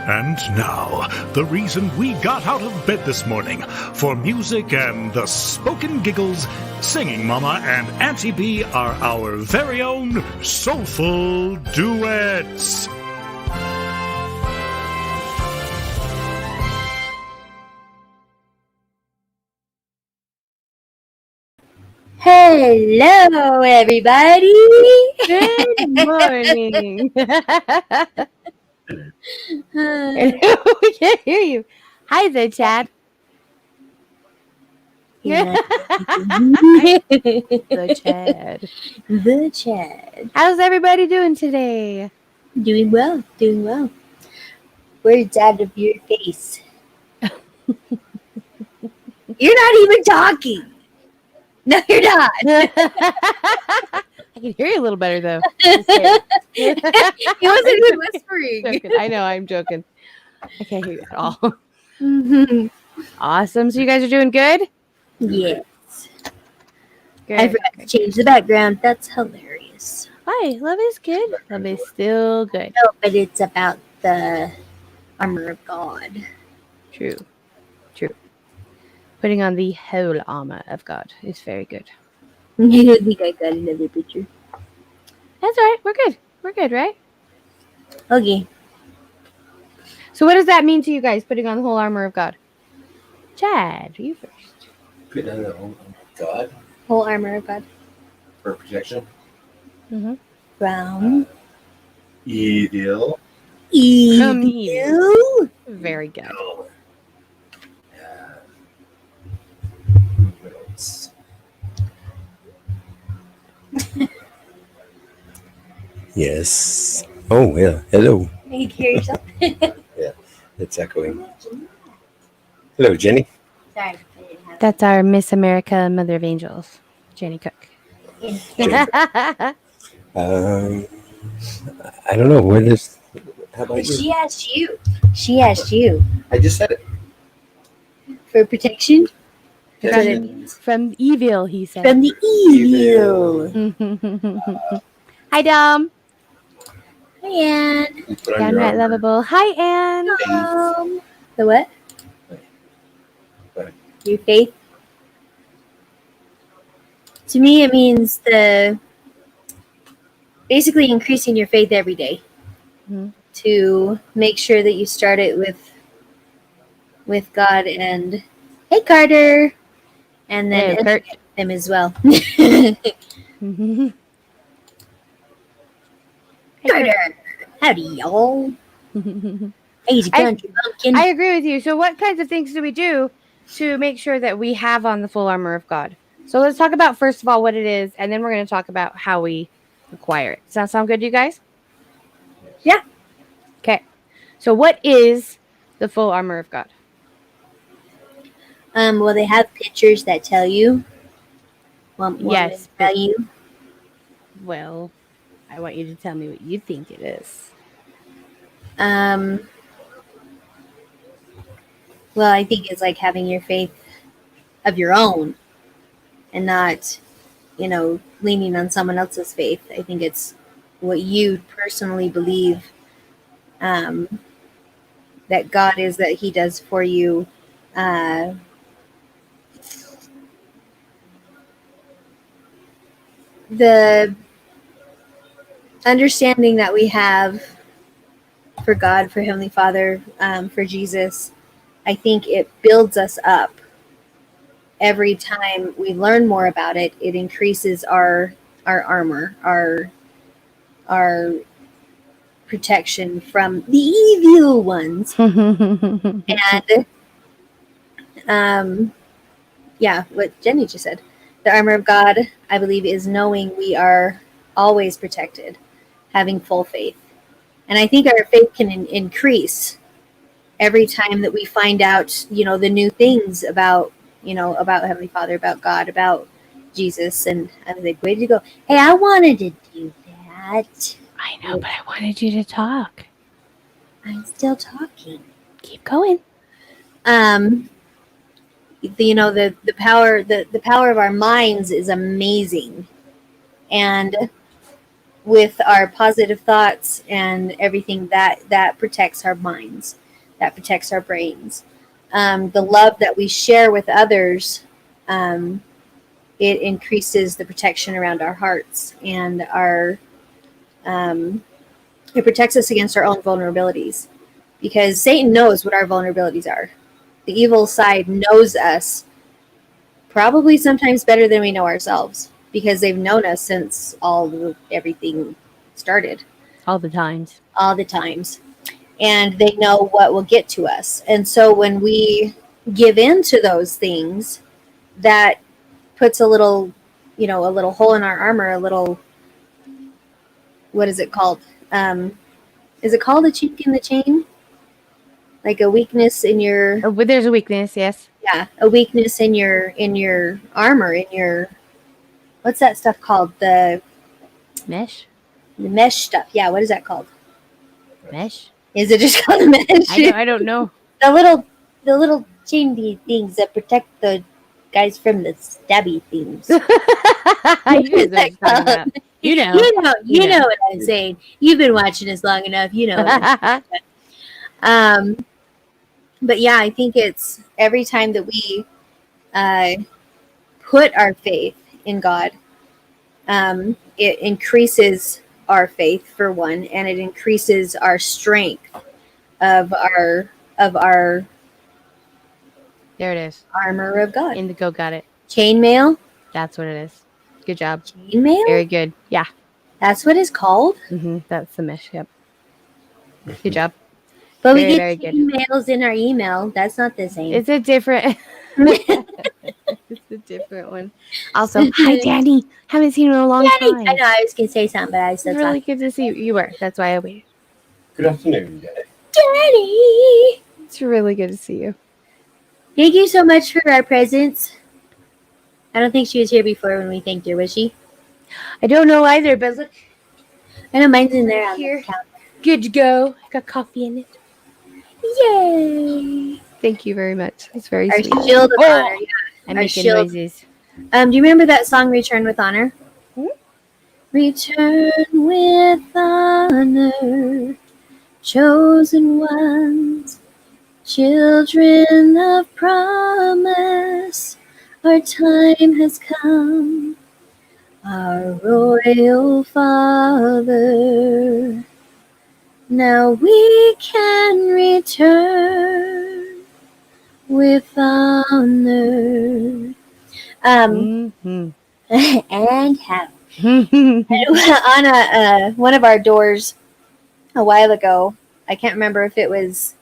And now, the reason we got out of bed this morning. For music and the spoken giggles, Singing Mama and AuntieB are our very own soulful duets. Hello, everybody. Good morning. We can't hear you. Hi, TheChad. Yeah. TheChad. TheChad. How's everybody doing today? Doing well. Doing well. Words out of your face. You're not even talking. No, you're not. I can hear you a little better, though. He wasn't even whispering. Joking. I know, I'm joking. I can't hear you at all. Mm-hmm. Awesome. So you guys are doing good? Yes. Good. I forgot to change the background. That's hilarious. Hi, love is good. Love is still good. No, but it's about the armor of God. True. Putting on the whole armor of God is very good. I don't think I got another picture. That's all right. We're good. We're good, right? Okay. So what does that mean to you guys, putting on the whole armor of God? Chad, you first. Putting on the whole armor of God Whole armor of God. for protection. Mm-hmm. Brown. Evil. From Evil. Very good. What else? Yes. Oh, yeah. Hello. You can hear yourself? It's echoing. Hello, Jenny. Sorry. That's our Miss America Mother of Angels, Jenny Cook. I don't know. What is? How about you? She asked you. She asked you. I just said it. For protection? That's what it From, means. from evil, he said. From the evil. Hi, Dom. Hi, Anne. You put on your Downright armor. lovable. Hi, Anne. The what? What? Your faith? To me, it means basically increasing your faith every day. Mhm. To make sure that you start it with God and hey, Carter, and then Hello, Kurt. them as well. Carter, howdy, y'all. Hey, country bumpkin. I agree with you. So what kinds of things do we do to make sure that we have on the full armor of God? So let's talk about, first of all, what it is, and then we're going to talk about how we acquire it. Does that sound good to you guys? Yeah. Okay. So what is the full armor of God? Well, they have pictures that tell you. Yes, Tell you. Well, I want you to tell me what you think it is. Well, I think it's like having your faith of your own and not, leaning on someone else's faith. I think it's what you personally believe that God is, that He does for you. The understanding that we have for God, for Heavenly Father, for Jesus, I think it builds us up. Every time we learn more about it, it increases our armor, our protection from the evil ones. And what Jenny just said, the armor of God, I believe, is knowing we are always protected, having full faith. And I think our faith can increase every time that we find out, the new things about Heavenly Father, about God, about Jesus. And I was like, where did you go? Hey, I wanted to do that. I know, but I wanted you to talk. I'm still talking. Keep going. The power of our minds is amazing. And with our positive thoughts and everything that protects our minds, that protects our brains. The love that we share with others, it increases the protection around our hearts, and it protects us against our own vulnerabilities, because Satan knows what our vulnerabilities are. The evil side knows us probably sometimes better than we know ourselves, because they've known us since everything started. All the times. And they know what will get to us. And so when we give in to those things, that puts a little hole in our armor, what is it called? Is it called a chink in the chain? Like a weakness in your... Oh, but there's a weakness, yes. Yeah, a weakness in your armor, what's that stuff called? The mesh stuff. Yeah, what is that called? Mesh? Is it just called a mesh? I don't know. The little chainy things that protect the guys from the stabby things. You guys are just talking about. You know what I'm saying. You've been watching us long enough. You know. But yeah, I think it's every time that we put our faith in God, it increases our faith, for one, and it increases our strength of our there it is. armor of God. Indigo got it. Chainmail? That's what it is. Good job. Chainmail? Very good. Yeah. That's what it's called? That's the mesh. Yep. Good job. But Very, we very get good. emails in our email. That's not the same. It's a different. It's a different one. Also, hi Danny. Haven't seen you in a long time. I know I was gonna say something, but I said It's really good to see you. You were. That's why I waited. Good afternoon, Daddy. Daddy. It's really good to see you. Thank you so much for our presents. I don't think she was here before when we thanked her, was she? I don't know either, but look. I know mine's in there on Here. the counter. Good to go. Got coffee in it. Yay! Thank you very much. It's very Our sweet. shield of honor. Yeah. I'm Our making shield. noises. Do you remember that song, Return with Honor? Return with honor, chosen ones, children of promise, our time has come, our royal Father. Now we can return with honor. And have on one of our doors a while ago, I can't remember if it was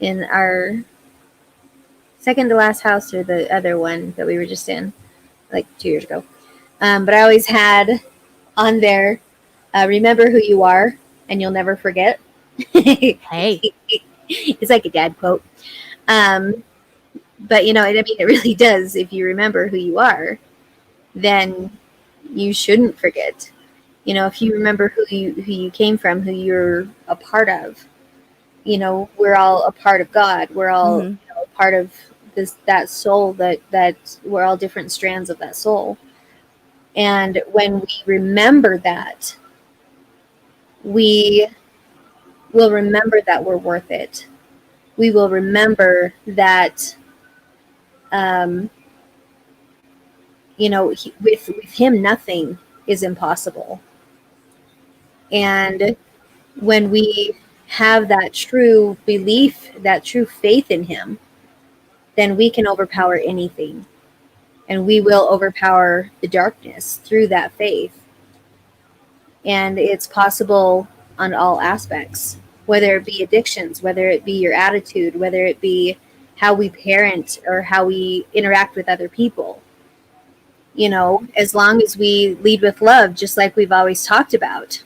in our second to last house or the other one that we were just in, like 2 years ago. But I always had on there, remember who you are and you'll never forget. Hey. It's like a dad quote. But it really does. If you remember who you are, then you shouldn't forget. If you remember who you came from, who you're a part of, we're all a part of God. We're all a part of that soul that we're all different strands of that soul. And when we remember that, we will remember that we're worth it. We will remember that, with him, nothing is impossible. And when we have that true belief, that true faith in him, then we can overpower anything. And we will overpower the darkness through that faith. And it's possible on all aspects, whether it be addictions, whether it be your attitude, whether it be how we parent or how we interact with other people. As long as we lead with love, just like we've always talked about.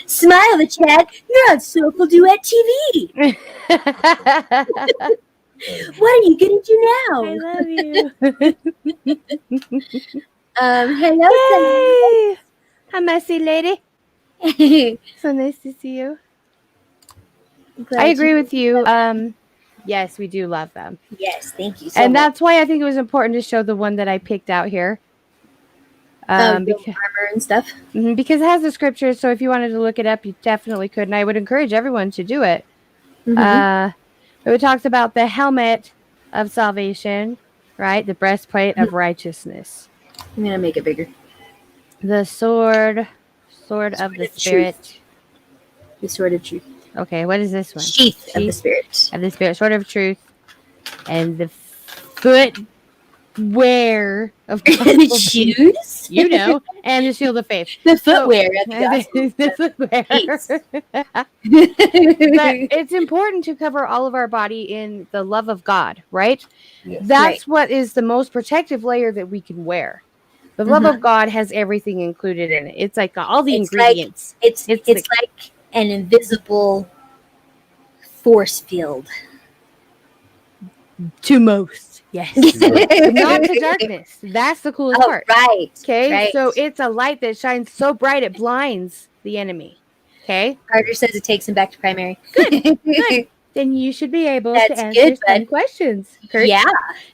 Smile, the Chad. You're on Soulful Duet TV. What are you gonna do now? I love you. Hello, Hey. Hi, messy lady. Sunny. So nice to see you. I agree with you. Yes, we do love them. Yes, thank you so And much. that's why I think it was important to show the one that I picked out here. Because armor and stuff. Because it has the scriptures, so if you wanted to look it up, you definitely could, and I would encourage everyone to do it. It talks about the helmet of salvation, right? The breastplate of righteousness. I'm gonna make it bigger. The sword of the Spirit. Truth. The sword of truth. Okay, what is this one? Sheath of the Spirit. Of the Spirit, sword of truth, and the footwear of gospel. Shoes? You know, and the shield of faith. The footwear of the But it's important to cover all of our body in the love of God, right? Yes. That's what is the most protective layer that we can wear. The love of God has everything included in it. It's like all the ingredients. It's like an invisible force field. To most, yes. Not to darkness. That's the coolest part. Right. Okay, right. So it's a light that shines so bright it blinds the enemy. Okay. Carter says it takes him back to primary. Good. Then you should be able to answer some questions, Kurt. Yeah.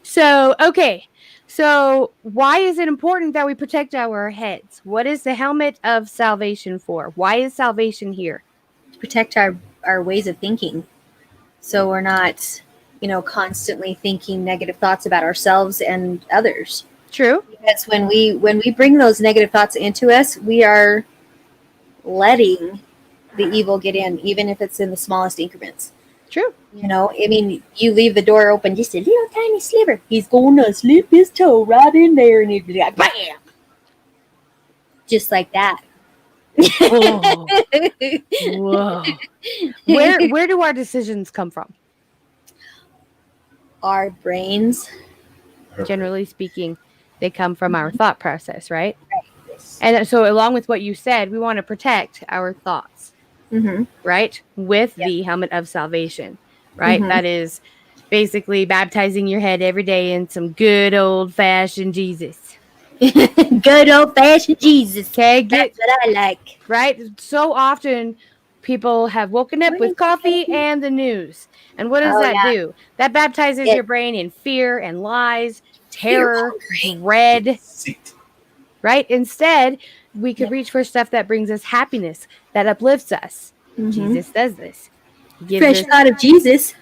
So, okay. So why is it important that we protect our heads? What is the helmet of salvation for? Why is salvation here? To protect our ways of thinking. So we're not, constantly thinking negative thoughts about ourselves and others. True. Because when we bring those negative thoughts into us, we are letting the evil get in, even if it's in the smallest increments. True. You leave the door open just a little tiny sliver. He's going to slip his toe right in there, and he'd be like, bam! Just like that. Whoa. Whoa. Where do our decisions come from? Our brains. Generally speaking, they come from our thought process, right? Yes. And so along with what you said, we want to protect our thoughts, right? With the helmet of salvation, right? That is basically baptizing your head every day in some good old-fashioned Jesus. Good old-fashioned Jesus. Okay, that's what I like. Right? So often people have woken up with coffee and the news. And what does that do? That baptizes your brain in fear and lies, terror, dread. Right? Instead, we could reach for stuff that brings us happiness, that uplifts us. Jesus does this. Fresh out of Jesus.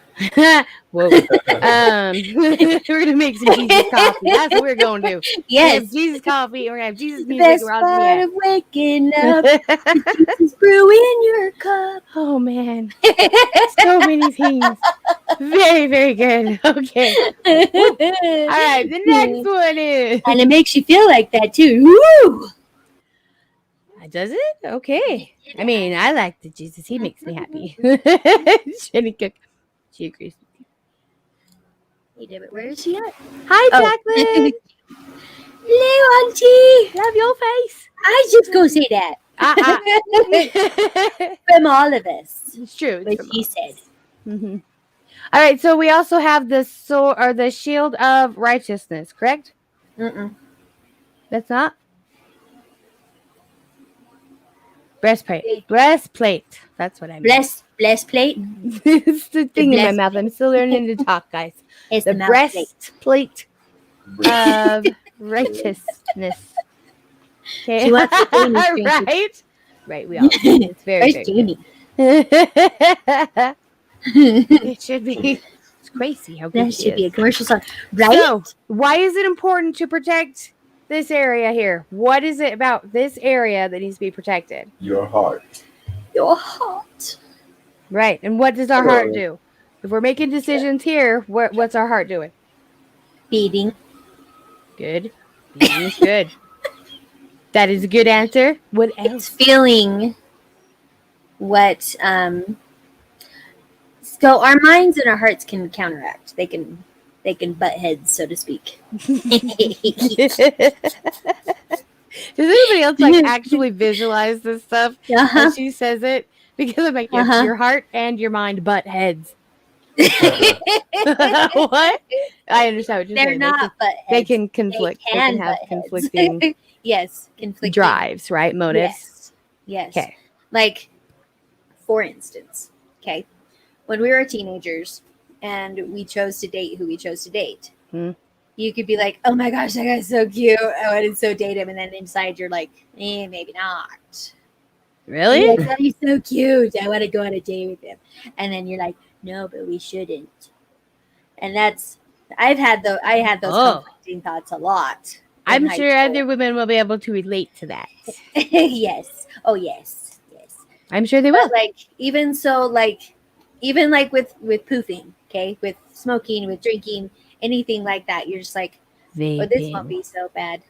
Whoa. We're gonna make some Jesus coffee. That's what we're gonna do. Yes, Jesus coffee. We're gonna have Jesus the music. best part of waking up. Jesus brew in your cup. Oh man, so many things. Very, very good. Okay. All right. The next one is, and it makes you feel like that too. Woo! Does it? Okay. I mean, I like the Jesus. He makes me happy. Jenny Cook. She agrees with you. Hey, David, where is she at? Hi, Jacqueline. Hello, Auntie. Love your face. I just go say that. From all of us. It's true. What she said. All right. So we also have the sword or the shield of righteousness, correct? That's not. Breastplate. That's what I mean. Breastplate. It's the thing in my mouth. I'm still learning to talk, guys. It's the breastplate of righteousness. Okay. She wants to right? Right, we all. It's very, very Jamie? It should be. It's crazy how good That should be a commercial song. Right? So, why is it important to protect this area here? What is it about this area that needs to be protected? Your heart. Your heart. Right. And what does our heart do? If we're making decisions here, what's our heart doing? Beating. Good. Beating is good. That is a good answer. What else? It's feeling what so our minds and our hearts can counteract. They can butt heads, so to speak. Does anybody else actually visualize this stuff as she says it? Because I'm like, yes, your heart and your mind butt heads. What? I understand what you're saying. They're not butt heads. They can conflict. They can have conflicting yes, conflicting drives, right? Motives. Yes. Okay. Like, for instance, when we were teenagers, and we chose to date who we chose to date. Hmm. You could be like, oh my gosh, that guy's so cute. I want to so date him. And then inside you're like, maybe not. Really? You're like, oh, he's so cute. I want to go on a date with him. And then you're like, no, but we shouldn't. And that's, I had those conflicting thoughts a lot. I'm sure other women will be able to relate to that. Yes. Oh, yes. Yes. I'm sure they will. But like, even with poofing, okay, with smoking, with drinking, anything like that, you're just like, oh, this won't be so bad.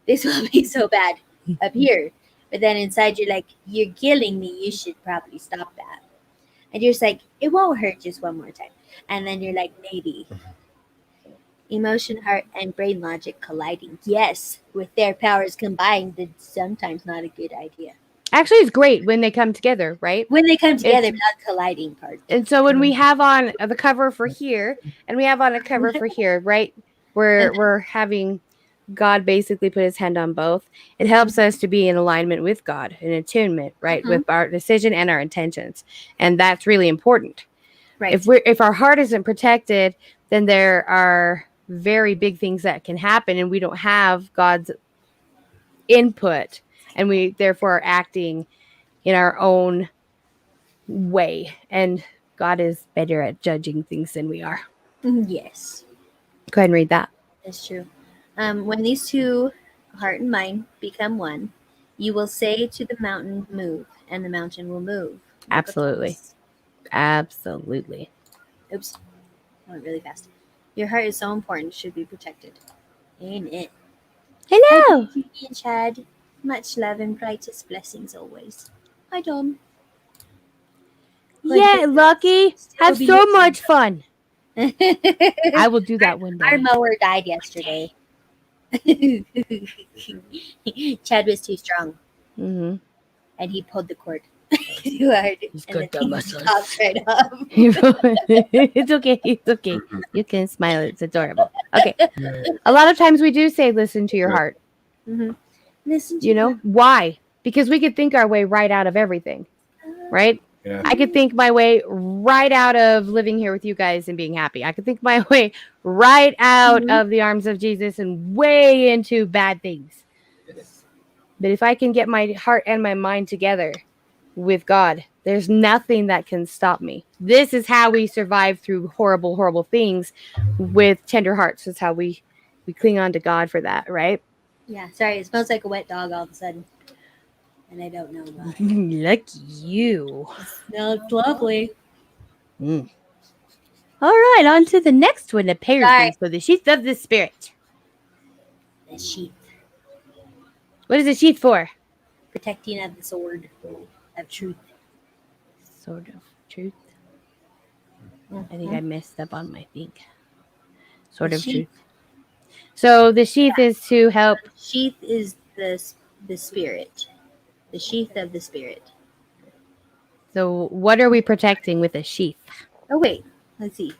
This won't be so bad up here. But then inside you're like, you're killing me. You should probably stop that. And you're just like, it won't hurt just one more time. And then you're like, maybe. Emotion, heart, and brain logic colliding. Yes, with their powers combined, it's sometimes not a good idea. Actually, it's great when they come together, right? When they come together, not colliding part. And so when we have on the cover for here, and we have on a cover for here, right? We're having God basically put his hand on both. It helps us to be in alignment with God, in attunement, right? Mm-hmm. With our decision and our intentions. And that's really important. Right. If our heart isn't protected, then there are very big things that can happen, and we don't have God's input, and we therefore are acting in our own way. And God is better at judging things than we are. Yes. Go ahead and read that. That's true. When these two, heart and mind, become one, you will say to the mountain, move, and the mountain will move. Absolutely. Absolutely. Oops. I went really fast. Your heart is so important, should be protected. Amen. Hello. Hi, and Chad. Much love and brightest blessings always. Hi, Dom. Yeah, Lucky. Have so much fun. I will do that one day. Our mower died yesterday. Chad was too strong. Mm-hmm. And he pulled the cord too hard. He's and got the muscles. Popped right off. It's okay. It's okay. You can smile. It's adorable. Okay. A lot of times we do say, listen to your heart. Mm-hmm. Listen to you know, why? Because we could think our way right out of everything, right? Yeah. I could think my way right out of living here with you guys and being happy. I could think my way right out of the arms of Jesus and way into bad things. But if I can get my heart and my mind together with God, there's nothing that can stop me. This is how we survive through horrible, horrible things with tender hearts. That's how we cling on to God for that, right? Yeah, sorry. It smells like a wet dog all of a sudden. And I don't know why. Lucky you. It smells lovely. All right, on to the next one. Apparently, so the sheath of the Spirit. The sheath. What is the sheath for? Protecting of the sword of truth. Sword of truth. I think I messed up on my thing. Sword of truth. So the sheath is to help. Sheath is the Spirit. The sheath of the Spirit. So what are we protecting with a sheath? Oh, wait. Let's see.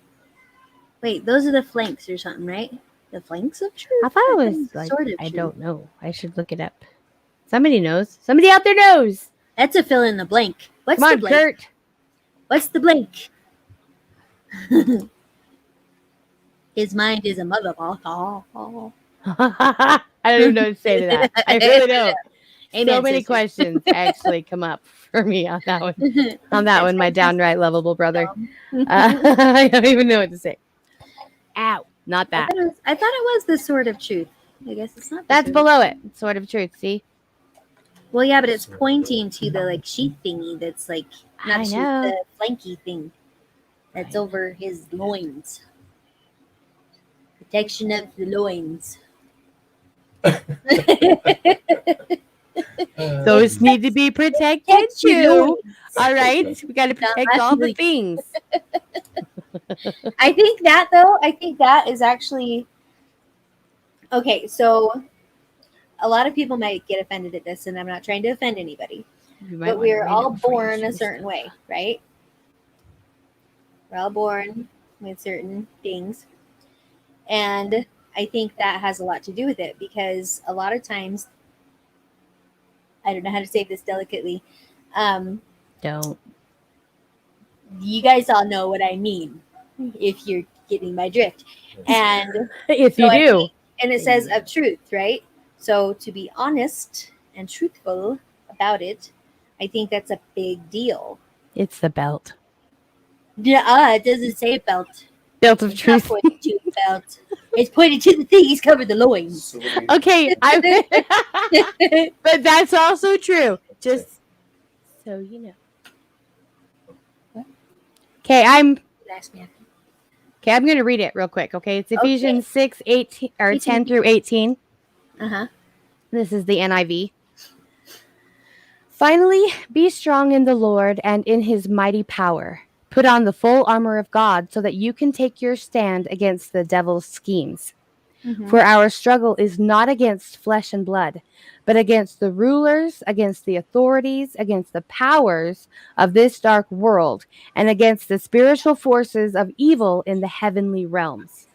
Wait, those are the flanks or something, right? The flanks of truth? I thought it was like, sword of I truth. don't know. I should look it up. Somebody knows. Somebody out there knows. That's a fill in the blank. What's Come on, the blank? Kurt. What's the blank? His mind is a mother. I don't even know what to say to that. I really don't. Amen, so many sister. questions actually come up for me on that one. On that one, my downright lovable brother. I don't even know what to say. Ow. Not that. I thought it was the sword of truth. I guess it's not. That's below it. Sword of truth. See? Well, yeah, but it's pointing to the like sheath thingy that's like not sheath, the flanky thing that's over his loins. Protection of the loins. Those need to be protected too. All right, we got to protect all the things. I think that is actually okay. So a lot of people might get offended at this, and I'm not trying to offend anybody, but we're all born a certain way, right? We're all born with certain things, and I think that has a lot to do with it because a lot of times, I don't know how to say this delicately. Don't. You guys all know what I mean. if you're getting my drift. And If so you do, and it says of truth, right? So to be honest and truthful about it, I think that's a big deal. it's the belt. Yeah, it doesn't say belt. Belt of It's not truth. pointed to the belt. It's pointed to the thing he's covered the loins. Okay, but that's also true. Just so you know. Okay, I'm going to read it real quick. Okay, it's Ephesians 6:18 or 10 through 18. This is the NIV. Finally, be strong in the Lord and in his mighty power. Put on the full armor of God so that you can take your stand against the devil's schemes. For our struggle is not against flesh and blood, but against the rulers, against the authorities, against the powers of this dark world, and against the spiritual forces of evil in the heavenly realms.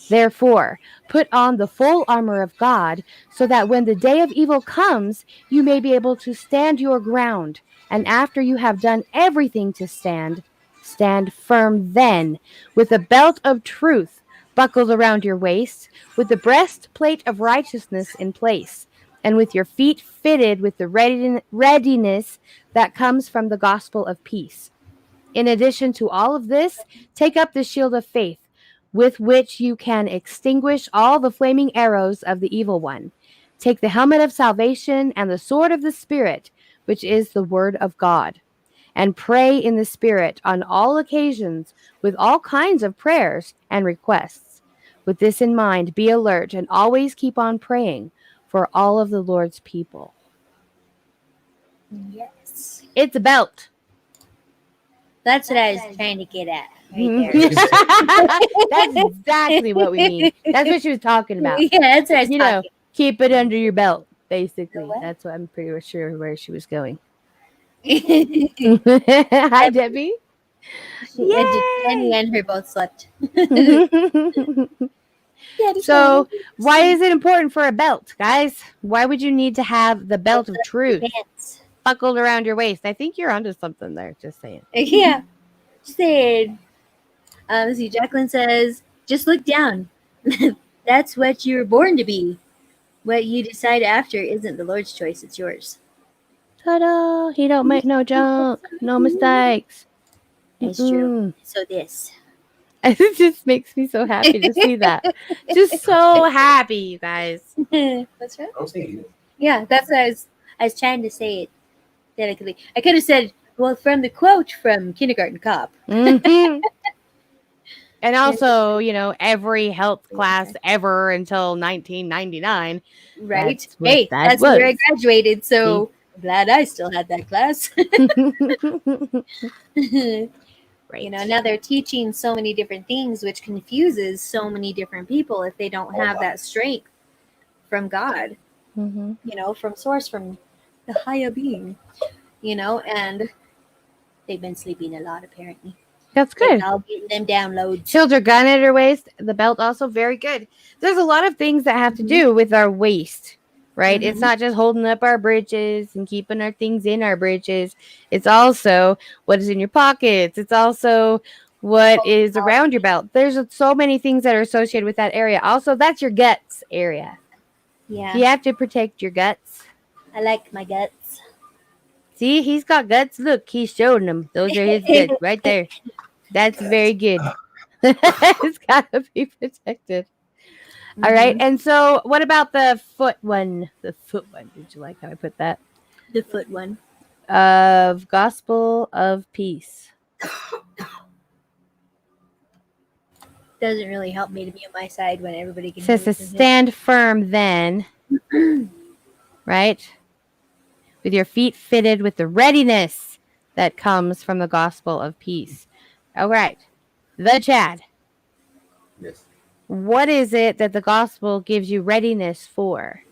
Therefore, put on the full armor of God, so that when the day of evil comes, you may be able to stand your ground. And after you have done everything to stand, stand firm then, with a belt of truth buckled around your waist, with the breastplate of righteousness in place, and with your feet fitted with the readiness that comes from the gospel of peace. In addition to all of this, take up the shield of faith, with which you can extinguish all the flaming arrows of the evil one. Take the helmet of salvation and the sword of the Spirit, which is the word of God. And pray in the Spirit on all occasions with all kinds of prayers and requests. With this in mind, be alert and always keep on praying for all of the Lord's people. Yes. It's a belt. That's what I was trying to get at right there. That's exactly what we mean. That's what she was talking about. Yeah, that's what I was talking. Keep it under your belt, basically. That's what I'm pretty sure where she was going. Hi, Debbie. Jenny and her both slept. So, why is it important for a belt, guys? Why would you need to have the belt of truth buckled around your waist? I think you're onto something there. Just saying. Yeah. Just saying. See, Jacqueline says, just look down. That's what you were born to be. What you decide after isn't the Lord's choice, it's yours. Ta-da! He don't make no junk, no mistakes. That's true. So this. It just makes me so happy to see that. Just so happy, you guys. What's wrong? Yeah, that's what I was trying to say it delicately. I could have said, well, from the quote from Kindergarten Cop. And also, every health class ever until 1999. Right. That's where I graduated, so I'm glad I still had that class. Right. Now they're teaching so many different things, which confuses so many different people if they don't have that strength from God, from source, from the higher being, and they've been sleeping a lot, apparently. That's good. I'll get them downloads. Shield your gun at her waist. The belt also very good. There's a lot of things that have to do with our waist, right? It's not just holding up our britches and keeping our things in our britches. It's also what is in your pockets. It's also what is around your belt. There's so many things that are associated with that area. Also, that's your guts area. Yeah. You have to protect your guts. I like my guts. See, he's got guts. Look, he's showing them. Those are his guts right there. That's very good. It's got to be protected. All right. And so what about the foot one? The foot one. Did you like how I put that? The foot one. Of gospel of peace. Doesn't really help me to be on my side when everybody can. It says to stand firm then. Right? With your feet fitted with the readiness that comes from the gospel of peace. All right. TheChad. Yes. What is it that the gospel gives you readiness for?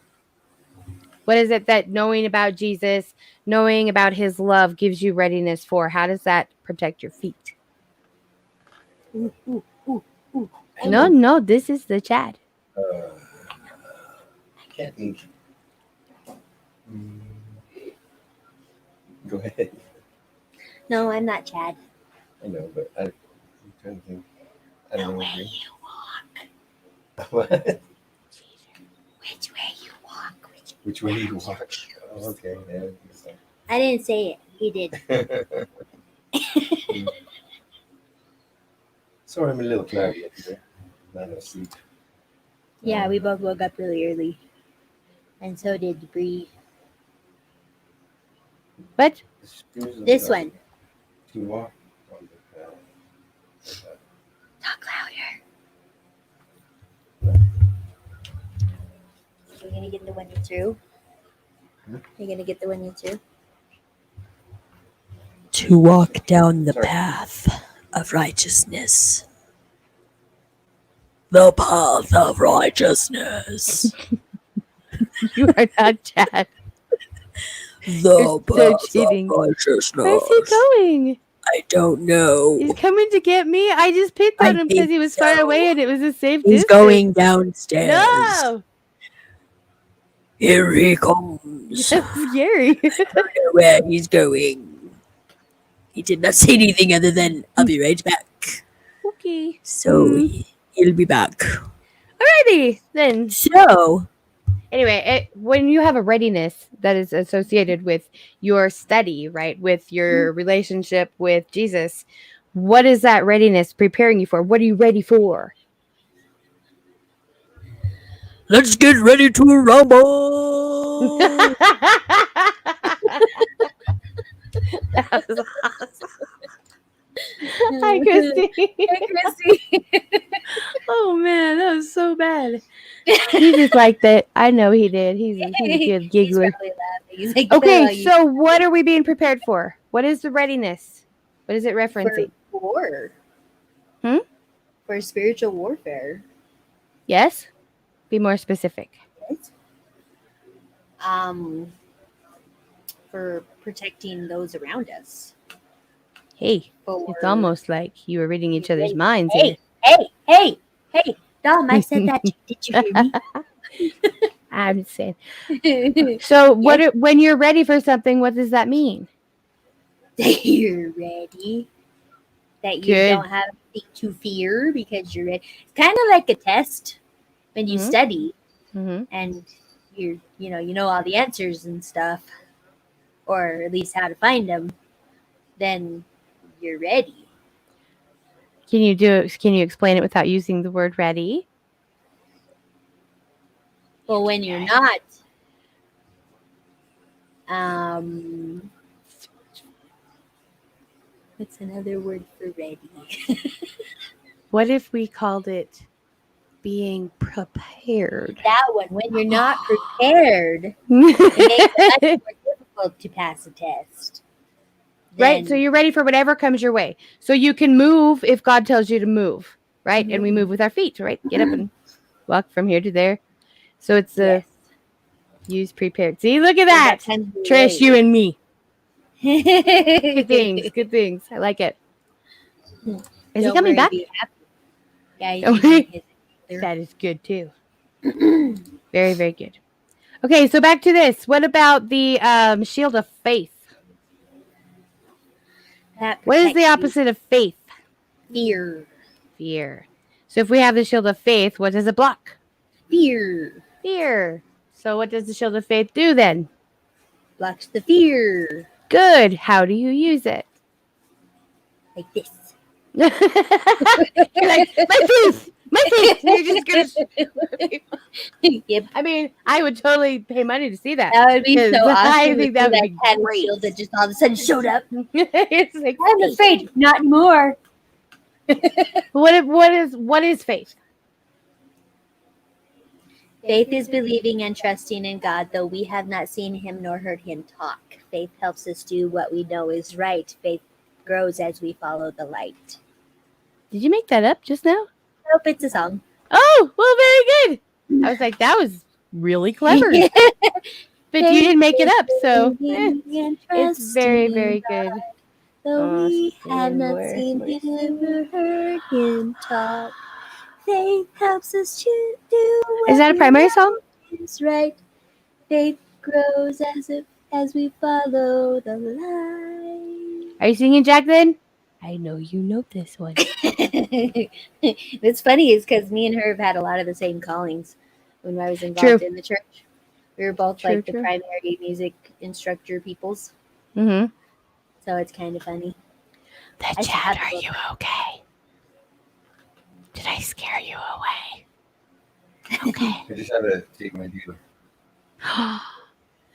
What is it that knowing about Jesus, knowing about his love gives you readiness for? How does that protect your feet? No, this is TheChad. I can't think. Go ahead. No, I'm not Chad. I know, but I'm trying to think. I don't The know. way you walk. What? Which way you walk. Which way you walk? Oh, okay. Yeah, I think so. I didn't say it. He did. Sorry, I'm a little cloudy up here. Not asleep. Yeah, we both woke up really early. And so did Bree. What? This one. To walk on the path. Talk louder. Are you going to get the one you threw? Hmm? You're going to get the one you threw? To walk down the path of righteousness. The path of righteousness. You are not Chad. The You're so path cheating. of righteousness. Where's he going? I don't know. He's coming to get me. I just picked on I him because think he was so. far away and it was a safe He's distance. going downstairs. No! Here he comes. That's scary. I don't know where he's going. He did not say anything other than, I'll be right back. Okay. So he'll be back. Alrighty, then. So, Anyway, when you have a readiness that is associated with your study, right, with your relationship with Jesus, what is that readiness preparing you for? What are you ready for? let's get ready to rumble. That was awesome. Hi, Christy. Hey, Christy. Oh, man, that was so bad. He just liked it. I know he did. He's a good He's giggler. probably laughing. He's like, Okay, so what are we being prepared for? What is the readiness? What is it referencing? For war. Hmm? For spiritual warfare. Yes? Be more specific. Right? For protecting those around us. Hey, For... it's almost like you were reading each other's Hey, minds hey, here. hey, Dom, I said that. Did you hear me? I'm just saying. So, when you're ready for something, what does that mean? That you're ready. That you Good. don't have anything to fear because you're ready. It's kind of like a test when you study and you know all the answers and stuff, or at least how to find them. Then you're ready. Can you explain it without using the word ready? Well, when you're not, what's another word for ready? What if we called it being prepared? That one. When you're not prepared, it makes it much more difficult to pass a test. Right, so you're ready for whatever comes your way. So you can move if God tells you to move, right? And we move with our feet, right? Get up and walk from here to there. So it's use prepared. See, look at that. Trish, you and me. Good things, good things. I like it. Is he coming back? Yeah, that is good too. Very, very good. Okay, so back to this. What about the shield of faith? What is the opposite of faith? Fear. Fear. So if we have the shield of faith, what does it block? Fear. Fear. So what does the shield of faith do then? Blocks the fear. Good. How do you use it? Like this. You're like, my faith. You're just gonna. Yep. I mean, I would totally pay money to see that. That would be so awesome. I think that would be great. Shield that just all of a sudden showed up. It's like, I'm afraid, not anymore. What is faith? Faith is believing and trusting in God, though we have not seen him nor heard him talk. Faith helps us do what we know is right. Faith grows as we follow the light. Did you make that up just now? Nope, it's a song. Oh, well, very good. I was like, that was really clever. But you didn't make it up, so it's very, very good. Though we have not seen him or heard him talk, faith helps us to do what Is that a primary song? is right. Faith grows as we follow the light. Are you singing, Jack, then? I know you know this one. It's funny is because me and her have had a lot of the same callings when I was involved in the church. We were both True, like the primary music instructor peoples. Mm-hmm. So it's kind of funny. TheChad, are you okay? Did I scare you away? Okay. I just had to take my dealer.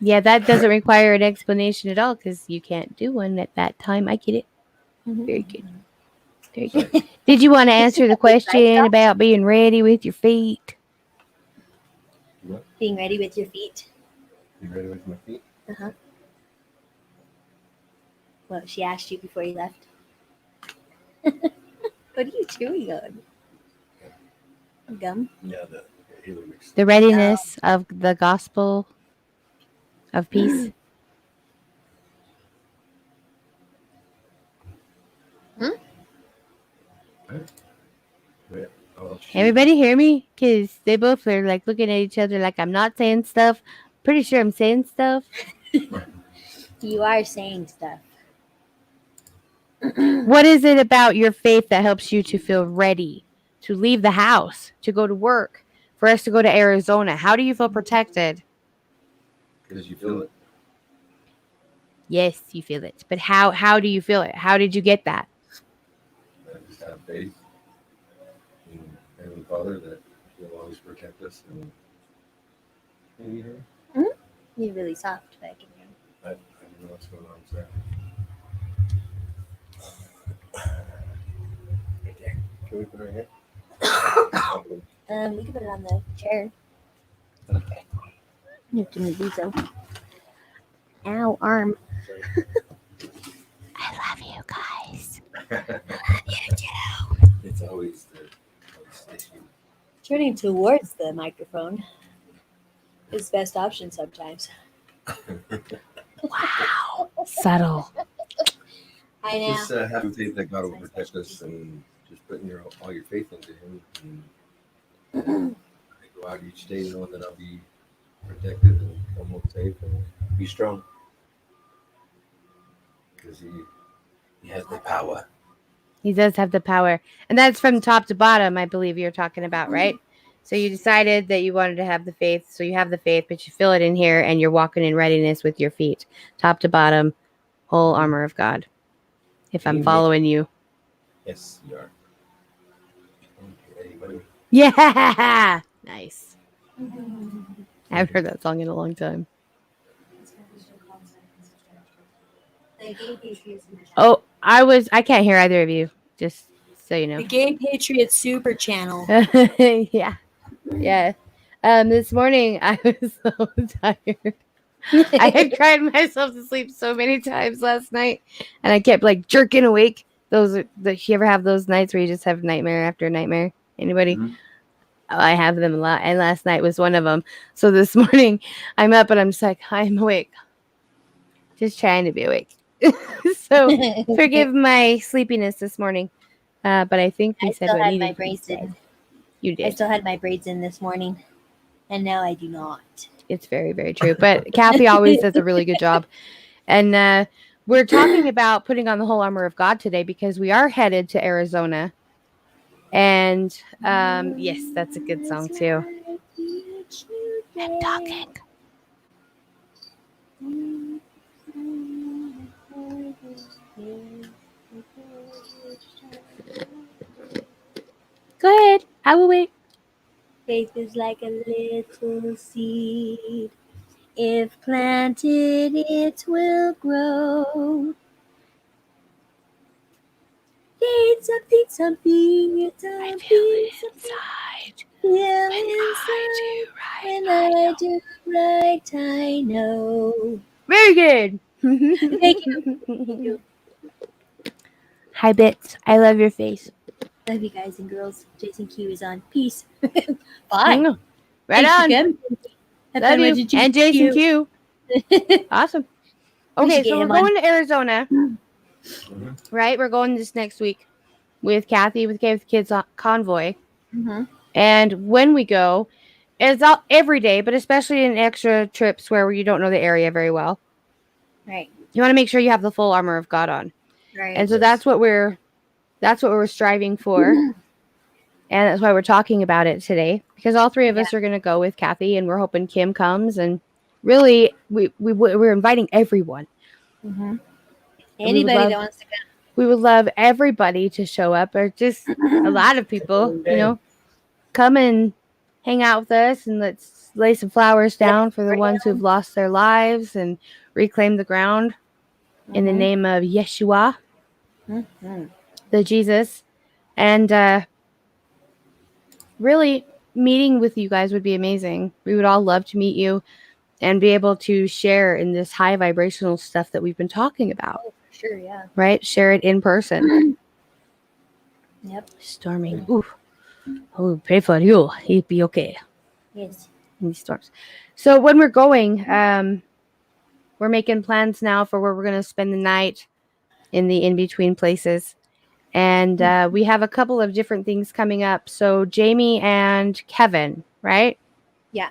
Yeah, that doesn't require an explanation at all because you can't do one at that time. I get it. Very good. Very good. Did you want to answer the question about being ready with your feet? What? Being ready with your feet. You ready with my feet? Uh-huh. Well, she asked you before you left. What are you chewing on? Gum? Yeah, the Halo mix. The readiness of the gospel of peace. Oh, shoot. Everybody hear me? Because they both are like looking at each other like I'm not saying stuff. Pretty sure I'm saying stuff. You are saying stuff. What is it about your faith that helps you to feel ready to leave the house, to go to work, for us to go to Arizona? How do you feel protected? Because you feel it. Yes, you feel it. But how do you feel it? How did you get that? I just have faith in Heavenly Father that He'll always protect us. And you hear me? You're really soft back in here. I don't know what's going on. Sorry. Right there. Can we put it right here? We can put it on the chair. Okay. You have to do so. Ow, arm. Sorry. I love you guys. It's always the issue. Turning towards the microphone is the best option sometimes. Wow. Subtle. I know. Just having faith that God will protect us and just putting all your faith into Him. And I go out each day knowing that I'll be protected and come home safe and be strong. Because He has the power. He does have the power. And that's from top to bottom, I believe you're talking about, right? So you decided that you wanted to have the faith. So you have the faith, but you feel it in here and you're walking in readiness with your feet. Top to bottom, whole armor of God. If I'm following you. Yes, you are. Okay, buddy. Yeah. Nice. I haven't heard that song in a long time. Oh, I can't hear either of you. Just so you know. The Gay Patriot Super Channel. Yeah. Yeah. This morning I was so tired. I had cried myself to sleep so many times last night, and I kept like jerking awake. You ever have those nights where you just have nightmare after nightmare? Anybody? Mm-hmm. Oh, I have them a lot, and last night was one of them. So this morning I'm up and I'm just like, I'm awake, just trying to be awake. So forgive my sleepiness this morning, but I think we said what needed to be said. You did. I still had my braids in this morning, and now I do not. It's very, very true. But Kathy always does a really good job. And we're talking about putting on the whole armor of God today because we are headed to Arizona. And yes, that's a good song too. I'm talking. Go ahead. I will wait. Faith is like a little seed. If planted, it will grow. Need something, it's I feel it inside. When I do right, I know. Very good. Thank you. Hi, Bits. I love your face. Love you guys and girls. Jason Q is on. Peace. Bye. Right on. Love you. And Jason Q. Awesome. Okay, so we're going to Arizona. Mm-hmm. Right? We're going this next week with Kathy with KidsKonvoy. Mm-hmm. And when we go, it's every day, but especially in extra trips where you don't know the area very well. Right. You want to make sure you have the full armor of God on. Right. And so that's what we're striving for. And that's why we're talking about it today, because all three of us are going to go with Kathy, and we're hoping Kim comes. And really, we're inviting everyone. Mm-hmm. Anybody that wants to come. We would love everybody to show up, or just a lot of people, come and hang out with us, and let's lay some flowers down for the ones who've lost their lives and reclaim the ground in the name of Yeshua, the Jesus. And really, meeting with you guys would be amazing. We would all love to meet you and be able to share in this high vibrational stuff that we've been talking about. Oh, for sure, yeah. Right? Share it in person. Yep. Storming. Ooh. Oh, pray for you. He'd be okay. Yes. In these storms. So when we're going, we're making plans now for where we're going to spend the night in the in-between places. And we have a couple of different things coming up. So Jamie and Kevin, right? Yeah.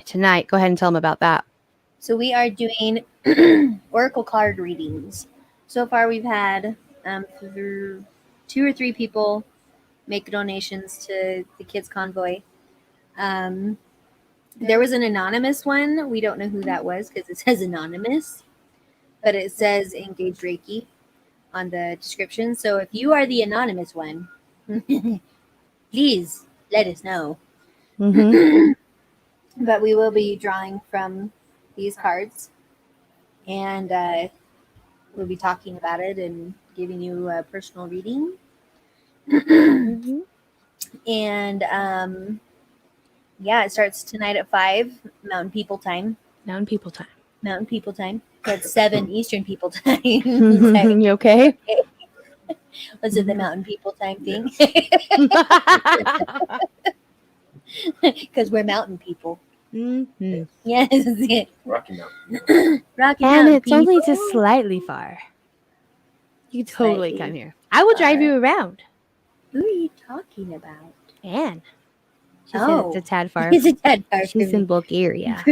Tonight. Go ahead and tell them about that. So we are doing oracle card readings. So far we've had 2 or 3 people make donations to the Kids Konvoy. There was an anonymous one. We don't know who that was because it says anonymous, but it says Engage Reiki on the description. So if you are the anonymous one, please let us know. But we will be drawing from these cards, and we'll be talking about it and giving you a personal reading. And it starts tonight at 5 Mountain People Time. Mountain People Time. That's 7 Eastern People Time. You okay? Was it the Mountain People Time thing? Because we're mountain people. Yes. Rocky Mountain. Rocky and Mountain it's people. only just slightly far. You can totally come here. I will drive you around. Who are you talking about? Anne. She said it's a tad far. It's a tad far. She's in Bulgaria.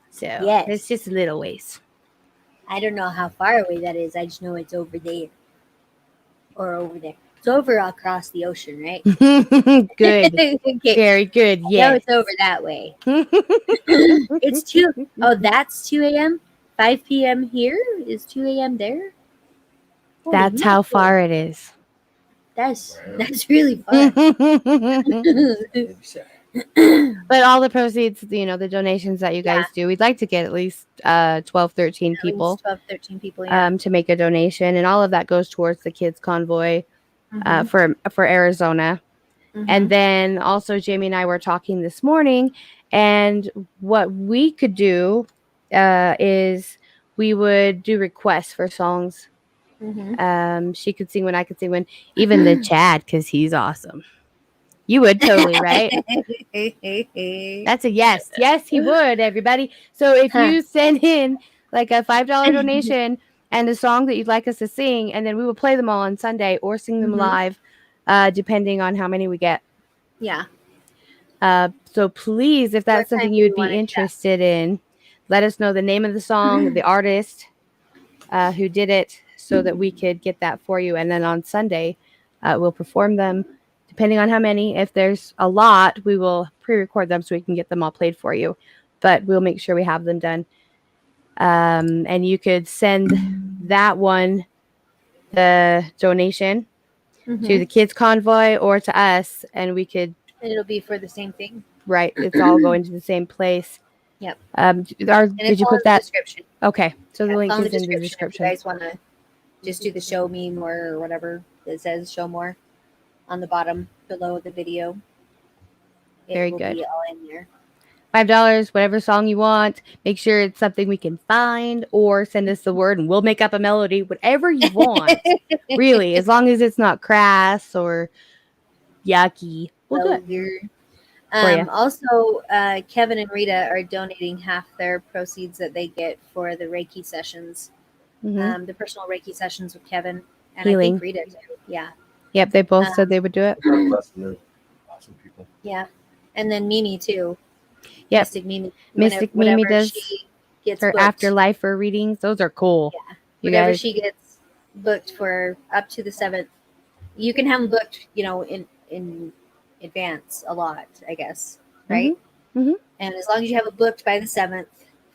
So it's just a little ways. I don't know how far away that is. I just know it's over there. Or over there. It's over across the ocean, right? Good. Okay. Very good. Yeah. No, it's over that way. It's 2. Oh, that's 2 a.m.? 5 p.m. here is 2 a.m. there? Holy That's how far it is. That's really far. But all the proceeds, the donations that you guys do, we'd like to get at least 12, 13 people. 12, 13 people, yeah. To make a donation. And all of that goes towards the Kids Konvoy for Arizona. And then also Jamie and I were talking this morning, and what we could do is we would do requests for songs. She could sing one, I could sing one, even TheChad, because he's awesome. You would totally, right? That's a yes. Yes, he would, everybody. So if you send in like a $5 donation and a song that you'd like us to sing, and then we will play them all on Sunday or sing them live, depending on how many we get. Yeah. So please, if that's something you would be interested in, let us know the name of the song, the artist who did it, so that we could get that for you. And then on Sunday, we'll perform them. Depending on how many, if there's a lot, we will pre-record them so we can get them all played for you. But we'll make sure we have them done. And you could send that one, the donation, to the Kids Konvoy or to us, and we could. It'll be for the same thing. Right. It's all going to the same place. Yep. Did you put that? Description. Okay. So the link is is in the description. If you guys want to just do the show me more or whatever it says, show more on the bottom below the video. Very good. Be all in there. $5, whatever song you want. Make sure it's something we can find, or send us the word and we'll make up a melody, whatever you want. Really, as long as it's not crass or yucky. We'll do it. Also, Kevin and Rita are donating half their proceeds that they get for the Reiki sessions, the personal Reiki sessions with Kevin and Healing. I think Rita too. Yeah. Yep, they both said they would do it. Awesome people. Yeah, and then Mimi too. Yep. Mystic Mimi does she gets her booked, afterlife or readings. Those are cool. Yeah. Whenever she gets booked for up to the 7th. You can have them booked, in advance a lot, I guess, right? Mm-hmm. And as long as you have it booked by the 7th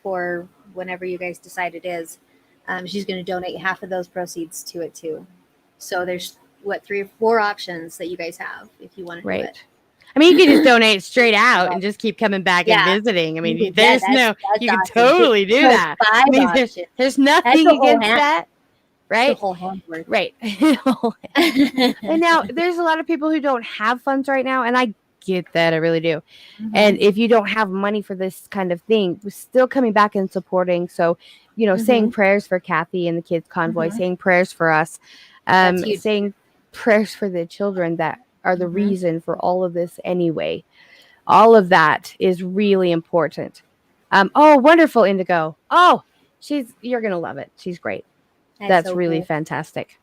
for whenever you guys decide it is, she's going to donate half of those proceeds to it too. So there's 3 or 4 options that you guys have if you want to do it. I mean, you can just donate straight out and just keep coming back and visiting. I mean, you can awesome. totally do that. I mean, there's nothing against that, right? The whole hand worth. Right. And now there's a lot of people who don't have funds right now, and I get that. I really do. Mm-hmm. And if you don't have money for this kind of thing, we're still coming back and supporting. So, saying prayers for Kathy and the Kids Convoy, saying prayers for us, saying prayers for the children that are the reason for all of this anyway. All of that is really important. Oh, wonderful, Indigo. Oh, you're going to love it. She's great. That's so really fantastic.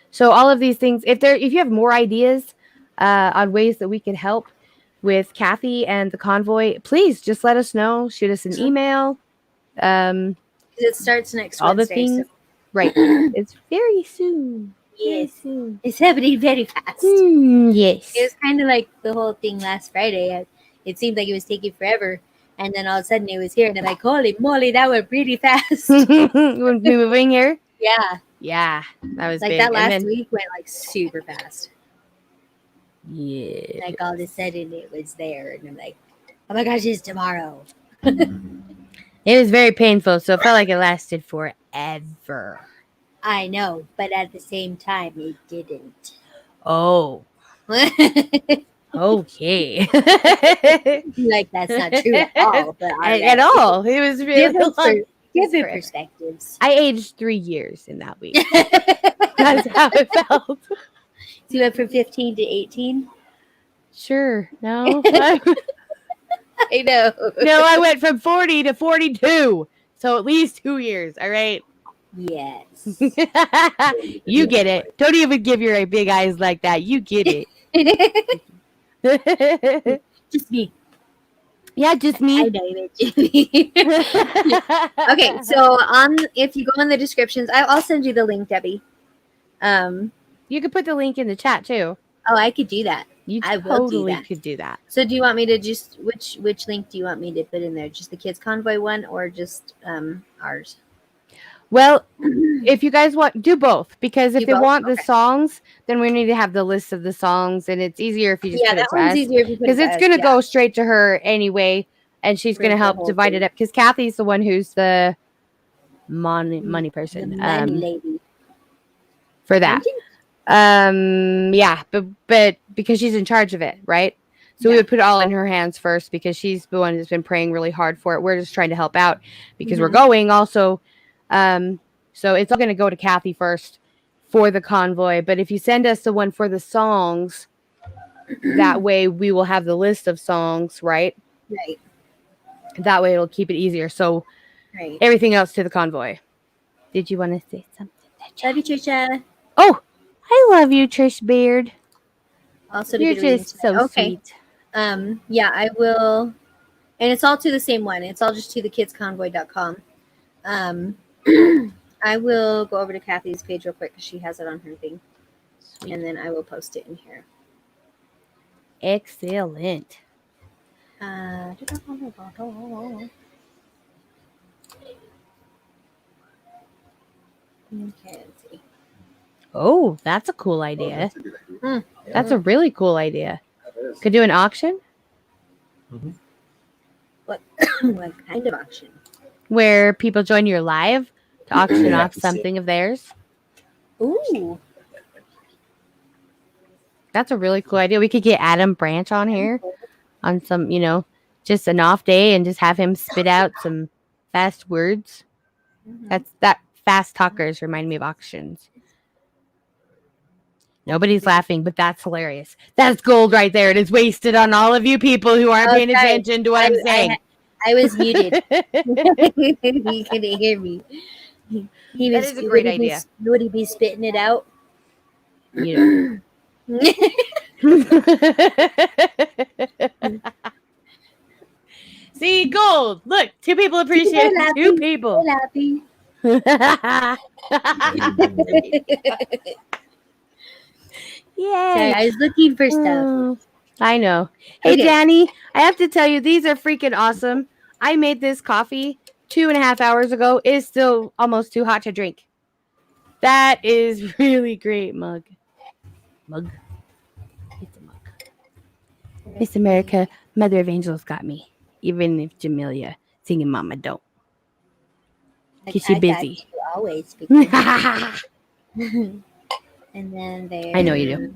So all of these things, if you have more ideas on ways that we can help with Kathy and the convoy, please just let us know. Shoot us an email. It starts next Wednesday. All the things. So. Right. It's very soon. Yes. It's happening very fast. Yes. It was kind of like the whole thing last Friday. It seemed like it was taking forever. And then all of a sudden it was here. And I'm like, holy moly, that went pretty fast. When we moving here? Yeah. Yeah. That was like big. That last week went like super fast. Yeah. Like all of a sudden it was there. And I'm like, oh my gosh, it's tomorrow. It was very painful. So it felt like it lasted forever. I know, but at the same time, it didn't. Oh. Okay. Like, that's not true at all. But at all. It was really different perspectives. I aged 3 years in that week. That's how it felt. So you went from 15 to 18? Sure. No. I know. No, I went from 40 to 42. So at least 2 years. All right. Yes. You get it. Don't even give your big eyes like that. You get it. Just me. Yeah, just me. I know you meant Okay, so if you go in the descriptions, I'll send you the link, Debbie. You could put the link in the chat too. Oh, I could do that. I totally could do that. So do you want me to just which link do you want me to put in there? Just the Kids Convoy one or just ours? Well, if you guys want, do both, because if they want the songs, then we need to have the list of the songs, and it's easier if you just put it to us, because it's going to go straight to her anyway, and she's going to help divide it up, because Kathy's the one who's the money person, the money lady for that. Yeah, but because she's in charge of it, right? So we would put it all in her hands first, because she's the one that's been praying really hard for it. We're just trying to help out because we're going also. So it's all going to go to Kathy first for the convoy. But if you send us the one for the songs, that way we will have the list of songs, right? Right. That way it'll keep it easier. So everything else to the convoy. Did you want to say something? Love you, Trisha. Oh, I love you, Trish Beard. Also, you're just so sweet. Yeah, I will. And it's all to the same one. It's all just to thekidskonvoy.com. I will go over to Kathy's page real quick because she has it on her thing. Sweet. And then I will post it in here. Excellent. Okay, let's see. Oh, that's a cool idea. That's a really cool idea. Could do an auction? What kind of auction? Where people join your live to auction off something of theirs. Ooh. That's a really cool idea. We could get Adam Branch on here on some, just an off day and just have him spit out some fast words. That fast talkers remind me of auctions. Nobody's laughing, but that's hilarious. That's gold right there. It is wasted on all of you people who aren't paying attention to what I'm saying. I was muted. He couldn't hear me. That is a great idea. Would he be spitting it out? See, gold. Look, 2 people appreciate it. 2 people. Sorry, Yay! I was looking for stuff. Oh, I know. Hey, Okay. Danny, I have to tell you, these are freaking awesome. I made this coffee 2.5 hours ago. It is still almost too hot to drink. That is really great, mug. Mug. It's a mug. Miss America, Mother of Angels got me. Even if Jamelia singing Mama don't. Because she I got busy. you always. Because and then there. I know you do.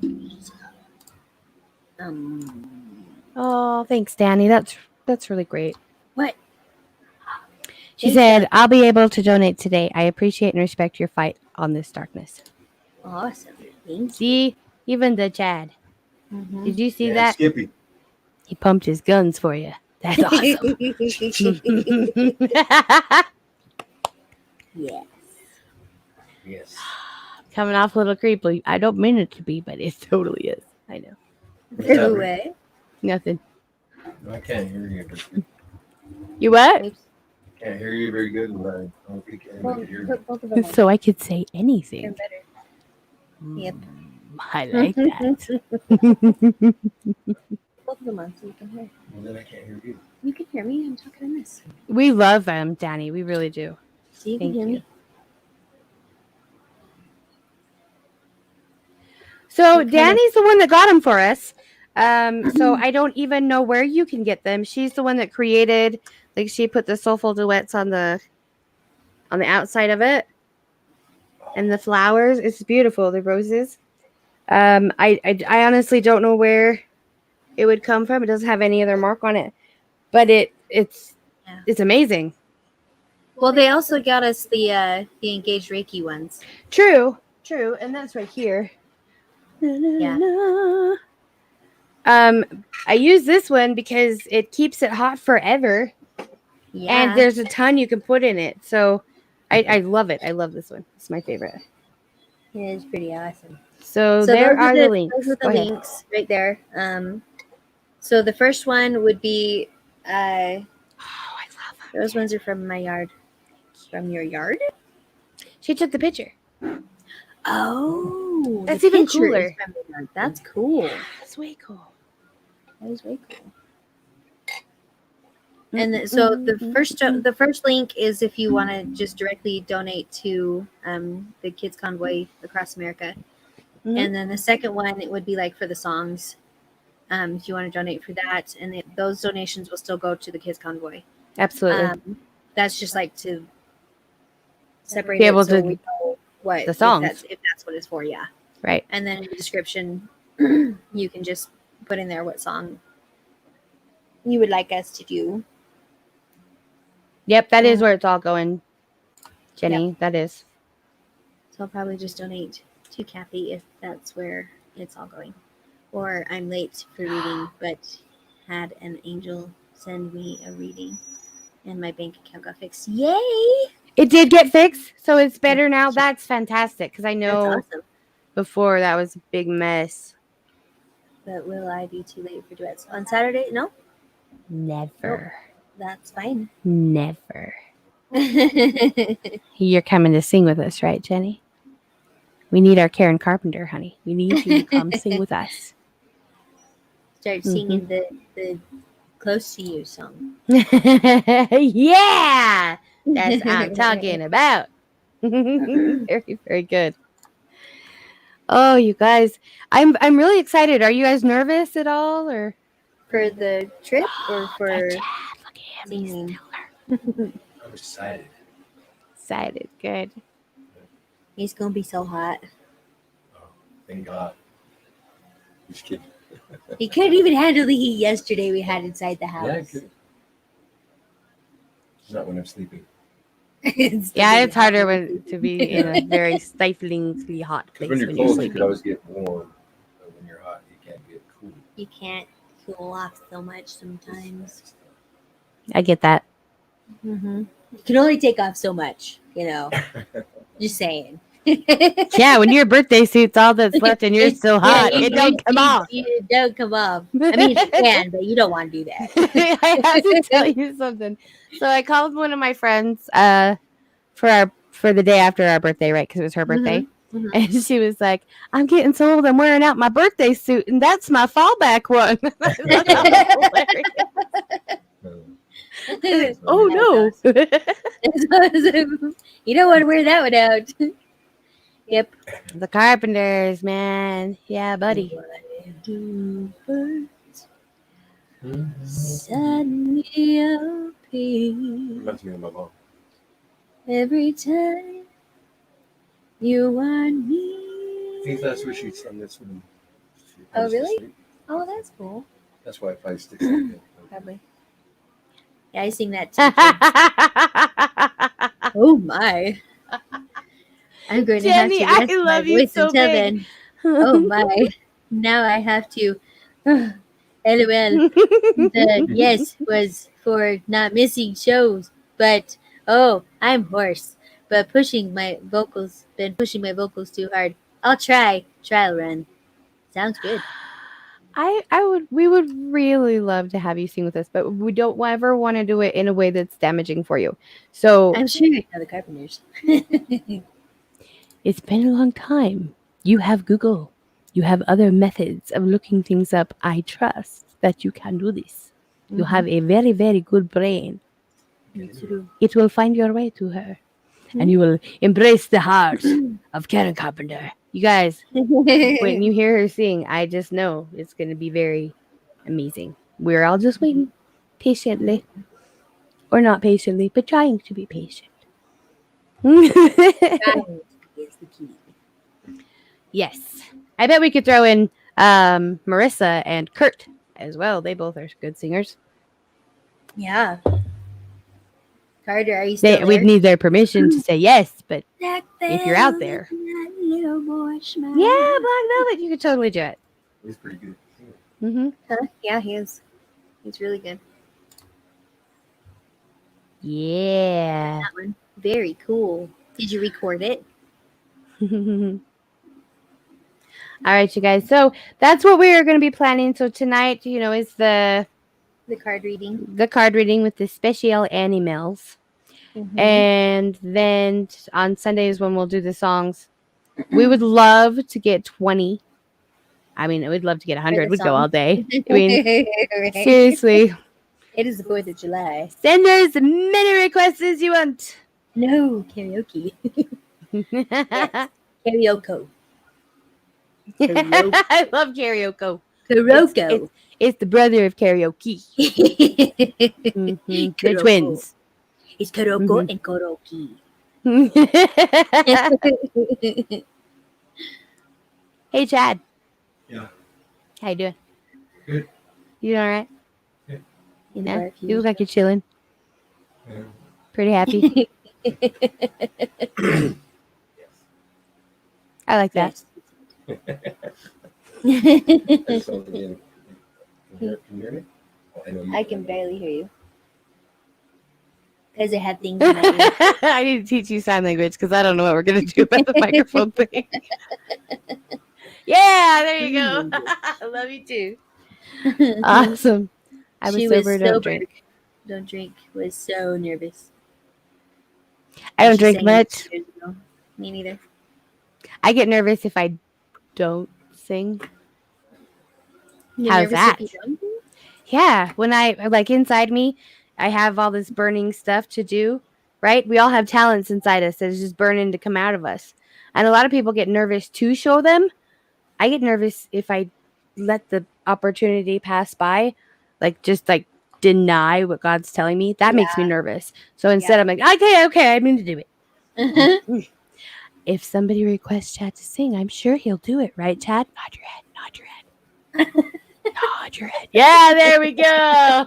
Oh, thanks, Danny. That's really great. What? She said, I'll be able to donate today. I appreciate and respect your fight on this darkness. Awesome. Thanks. See, even the Chad. Mm-hmm. Did you see that? Skippy. He pumped his guns for you. That's awesome. Yes. Yes. Coming off a little creepy. I don't mean it to be, but it totally is. I know. No way. Nothing. No, I can't hear you. You what? Can't hear you very good. And I don't think anybody can hear you. Both of them on. So I could say They're anything. better. Yep. I like that. Both of them on so you can hear. Well, then I can't hear you. You can hear me. I'm talking on this. We love them, Danny. We really do. So you Thank can hear you. me. So Danny's the one that got them for us. So I don't even know where you can get them. She's the one that created, like she put the soulful duets on the outside of it, and the flowers. It's beautiful. The roses. I honestly don't know where it would come from. It doesn't have any other mark on it, but it's amazing. Well, they also got us the engaged Reiki ones. True, and that's right here. Yeah. I use this one because it keeps it hot forever, Yeah. and there's a ton you can put in it. So I love it. I love this one. It's my favorite. It is pretty awesome. So there those are the links. Those are the Go ahead. links right there. So the first one would be I love them. those ones are from my yard. From your yard? She took the picture. Oh, That's the even picture is cooler. from your yard. That's cool. That's way cool. That is way cool. And so the first link is if you want to just directly donate to the Kids Convoy Across America, and then the second one it would be like for the songs. If you want to donate for that, and those donations will still go to the Kids Convoy. Absolutely. That's just like to separate Be able it so to- we know what the songs. if that's what it's for, yeah. Right. And then in the description, you can just put in there what song you would like us to do. Yep, that is where it's all going, Jenny. That is. So I'll probably just donate to Kathy if that's where it's all going. Or I'm late for reading, but had an angel send me a reading and my bank account got fixed. Yay! It did get fixed, so it's better now. That's fantastic because I know That's awesome. before that was a big mess. But will I be too late for duets? On Saturday? No, Never. that's fine. Never. You're coming to sing with us, right, Jenny? We need our Karen Carpenter, honey. We need you to come sing with us. Start singing the Close to You song. Yeah! That's what I'm talking about. Very, very good. Oh, you guys. I'm really excited. Are you guys nervous at all? Or For the trip or for Look at him. He's singing? I'm excited. excited. Good. He's going to be so hot. Oh, thank God. Just kidding. He couldn't even handle the heat yesterday we had inside the house. Yeah, I could. It's not when I'm sleeping. Yeah, it's harder to be in a very stiflingly hot place Because when you're cold, you could always get warm. But when you're hot, you can't get cool. You can't cool off so much sometimes. I get that. You can only take off so much, you know. Just saying. Yeah, when your birthday suit's all that's left and you're still hot, it don't come off. It don't come off. I mean, you can, but you don't want to do that. I have to tell you something. So I called one of my friends for our for the day after our birthday, right? Because it was her birthday. Mhm. And she was like, I'm getting so old, I'm wearing out my birthday suit, and that's my fallback one. I thought that was hilarious. Oh, no. You don't want to wear that one out. Yep. The Carpenters, man. Yeah, buddy. Suddenly appear Reminds me of my mom. every time you want I me. think that's where she sung this one. She Oh, goes to really? sleep. Oh, that's cool. That's why it probably sticks like that. Probably. Yeah, I sing that too. Oh my! I'm going to have Jenny, to I rest my love you voice so until big. then. Oh my! Now I have to. LOL. The yes was for not missing shows, but oh, I'm hoarse. But been pushing my vocals too hard. I'll try. Trial run. Sounds good. We would really love to have you sing with us, but we don't ever want to do it in a way that's damaging for you. So I'm sure I know the Carpenters. it's been a long time. You have Google. You have other methods of looking things up. I trust that you can do this. You have a very, very good brain. Me too. It will find your way to her. And you will embrace the heart of Karen Carpenter. You guys, when you hear her sing, I just know it's going to be very amazing. We're all just waiting patiently. Or not patiently, but trying to be patient. Is the key. Yes. I bet we could throw in Marissa and Kurt as well. They both are good singers. Yeah. Carter, are you still there? We'd need their permission to say yes, but Black if you're out there. Velvet, that little boy smile. Yeah, Black Velvet, you could totally do it. He's pretty good. Mm-hmm. Huh? Yeah, he is. He's really good. Yeah. That one. Very cool. Did you record it? All right, you guys. So that's what we are going to be planning. So tonight, is the card reading. The card reading with the special animals. Mm-hmm. And then on Sundays when we'll do the songs, we would love to get 20. I mean, we'd love to get 100. We'd go all day. I mean, Right. seriously. It is the 4th of July. Send us as many requests as you want. No, karaoke. Yes. Karaoke. I love karaoke. Karaoke. It's the brother of karaoke. Mm-hmm. They're twins. It's karaoke and karaoke. Hey, Chad. Yeah. How you doing? Good. You doing all right? Good. Yeah. You look like you're chilling. Yeah. Pretty happy. I like that. There's something in here. Can you hear me? Oh, I know you I can barely hear you. Because I have things in my ear. I need to teach you sign language because I don't know what we're going to do about the microphone thing. Yeah, there you go. I love you too. Awesome. I was She sober, was don't sober. drink. Don't drink. Was so nervous. I don't She drink sang much. years ago. Me neither. I get nervous if I don't sing. You're How's nervous that? if you don't drink? Yeah, when I inside me, I have all this burning stuff to do, right? We all have talents inside us that is just burning to come out of us. And a lot of people get nervous to show them. I get nervous if I let the opportunity pass by, just deny what God's telling me. That makes me nervous. So instead I'm like, okay, I mean to do it. If somebody requests Chad to sing, I'm sure he'll do it, right, Chad? Nod your head, nod your head. Nod your head. Yeah, there we go.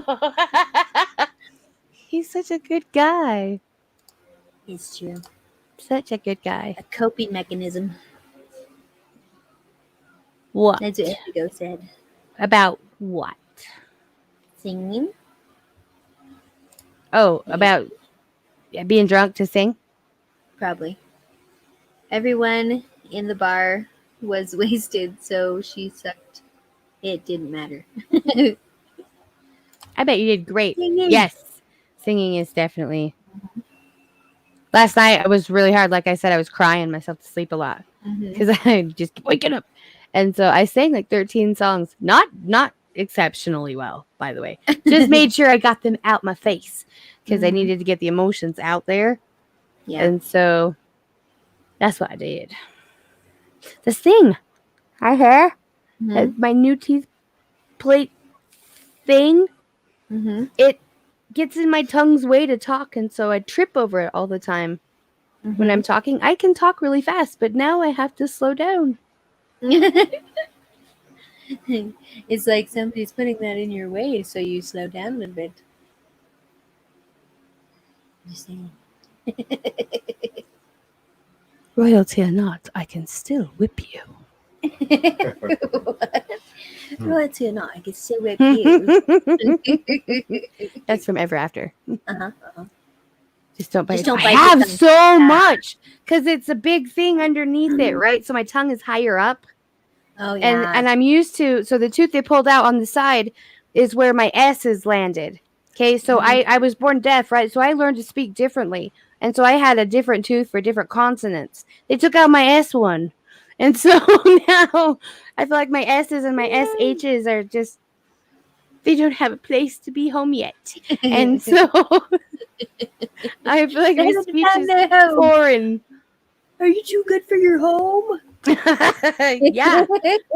He's such a good guy. It's true. Such a good guy. A coping mechanism. What? That's what Indigo said. About what? Singing. Oh, about being drunk to sing? Probably. Everyone in the bar was wasted, so she sucked. It didn't matter. I bet you did great. Singing. Yes. Singing is definitely Last night I was really hard. Like I said, I was crying myself to sleep a lot because I just keep waking up. And so I sang like 13 songs. Not exceptionally well, by the way. Just made sure I got them out my face because I needed to get the emotions out there. Yeah. And so that's what I did. This thing I have, my new teeth plate thing, it gets in my tongue's way to talk, and so I trip over it all the time. When I'm talking, I can talk really fast, but now I have to slow down. It's like somebody's putting that in your way, so you slow down a little bit. Just saying. Royalty or not, I can still whip you. Royalty or not, I can still whip you. That's from Ever After. Just don't bite. Just don't I bite have your tongue. so much because it's a big thing underneath it, right? So my tongue is higher up. Oh yeah. And I'm used to, so the tooth they pulled out on the side is where my S is landed. Okay, so I was born deaf, right? So I learned to speak differently. And so I had a different tooth for different consonants. They took out my S one. And so now I feel like my S's and my SH's are just, they don't have a place to be home yet. And so I feel like my speech is foreign. Are you too good for your home? Yeah.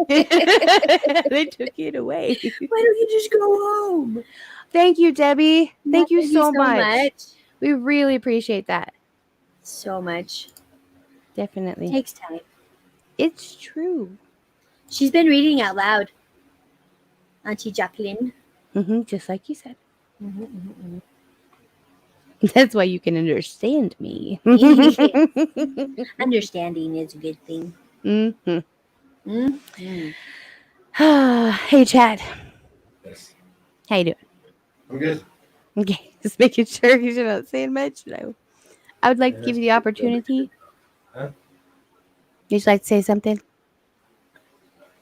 They took it away. Why don't you just go home? Thank you, Debbie. Thank you so much. much. We really appreciate that. So much. Definitely. It takes time. It's true. She's been reading out loud. Auntie Jacqueline. Just like you said. That's why you can understand me. Understanding is a good thing. Hey, Chad. Yes. How you doing? I'm good. Okay, just making sure you're not saying much. I would like to give you the opportunity. Huh? Would you like to say something?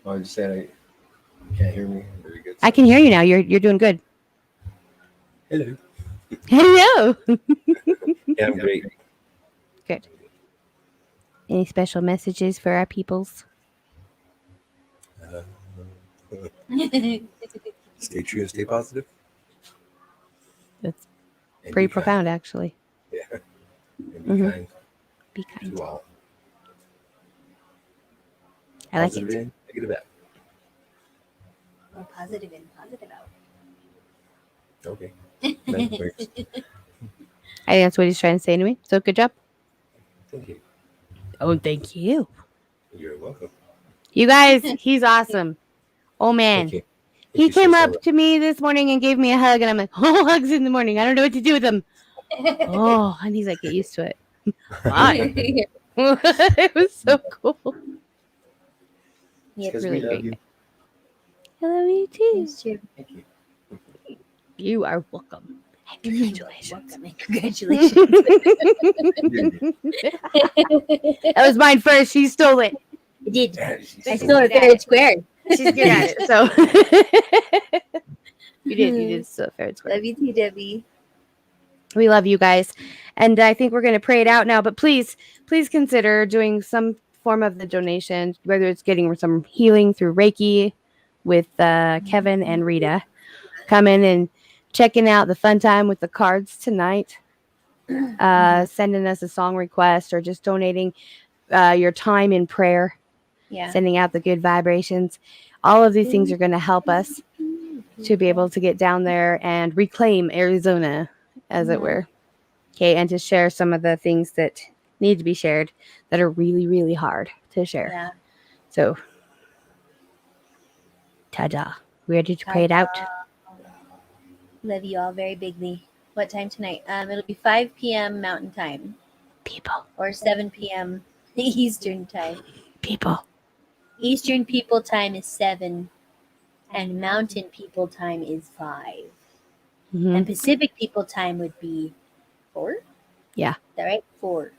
I just said you can't hear me. Very good. I can hear you now. You're doing good. Hello. Hello. Yeah, I'm great. Good. Any special messages for our peoples? Stay true and stay positive. That's And pretty be profound, actually. Kind. Yeah. And be kind Be kind. to all. I like Positive it. in, negative out. More positive in, positive out. Okay. That works. I think that's what he's trying to say to me. So good job. Thank you. Oh, thank you. You're welcome. You guys, he's awesome. Oh, man. Thank you. He came up to me this morning and gave me a hug, and I'm like, oh, hugs in the morning. I don't know what to do with them. Oh, and he's like, get used to it. Why? It was so cool. Yeah, Because really we love great. you. I love you too. Thanks, too. Thank you. You are welcome. And congratulations. Welcome and congratulations. That was mine first. She stole it. I did. Yeah, I stole it fair and square. She's good at it. So you did so fair and square. Love you too, Debbie. We love you guys. And I think we're going to pray it out now. But please consider doing some form of the donation, whether it's getting some healing through Reiki with Kevin and Rita. Coming and checking out the fun time with the cards tonight. Sending us a song request or just donating your time in prayer. Yeah. Sending out the good vibrations. All of these things are going to help us to be able to get down there and reclaim Arizona, as it were. Okay, and to share some of the things that need to be shared that are really, really hard to share. Yeah. So, ta-da. We ready to pray it out? Love you all very bigly. What time tonight? It'll be 5 p.m. Mountain Time. People. Or 7 p.m. Eastern Time. People. Eastern People Time is 7. And Mountain People Time is 5. Mm-hmm. And Pacific People Time would be 4? Yeah. Is that right? 4.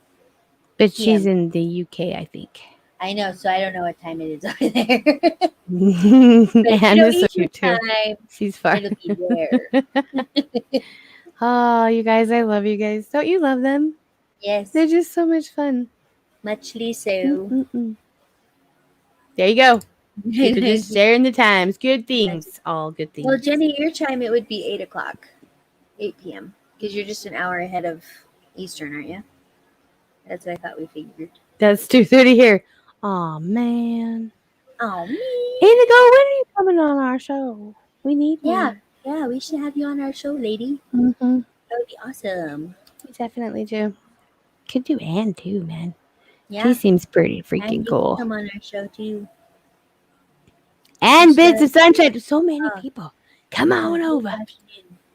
But she's in the UK, I think. I know, so I don't know what time it is over there. And this is cute too. Time, She's far. it'll be there. Oh, you guys, I love you guys. Don't you love them? Yes. They're just so much fun. Muchly so. Mm-mm-mm. There you go. People just sharing the times. Good things. All good things. Well, Jenny, your time, it would be 8 o'clock. 8 p.m. Because you're just an hour ahead of Eastern, aren't you? That's what I thought we figured. That's 2:30 here. Oh man. Oh, me. Indigo, when are you coming on our show? We need Yeah, we should have you on our show, lady. you. Mm-hmm. That would be awesome. We definitely do. Could do Anne too, man. Yeah. She seems pretty And freaking you cool. can come on our show too. And Bits of Sunshine to so many people. Come on over.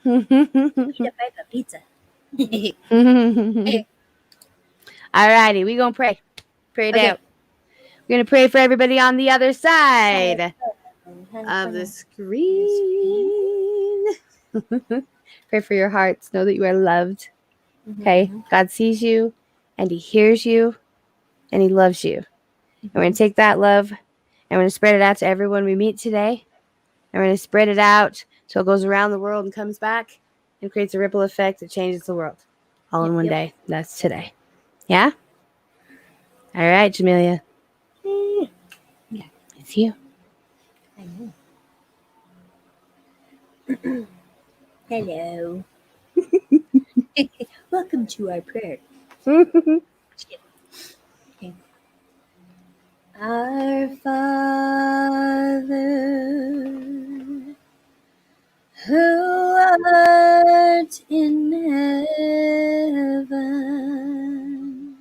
Eat a bite of pizza. Alrighty, we're gonna pray. Pray it out. We're gonna pray for everybody on the other side of the screen. Pray for your hearts. Know that you are loved. Okay? God sees you and He hears you and He loves you. And we're going to take that love and we're going to spread it out to everyone we meet today. And we're going to spread it out so it goes around the world and comes back and creates a ripple effect that changes the world. All in one day. That's today. Yeah? All right, Jamelia. Yeah. It's you. I know. Hello. Welcome to our prayer. Okay. Our Father, who art in heaven,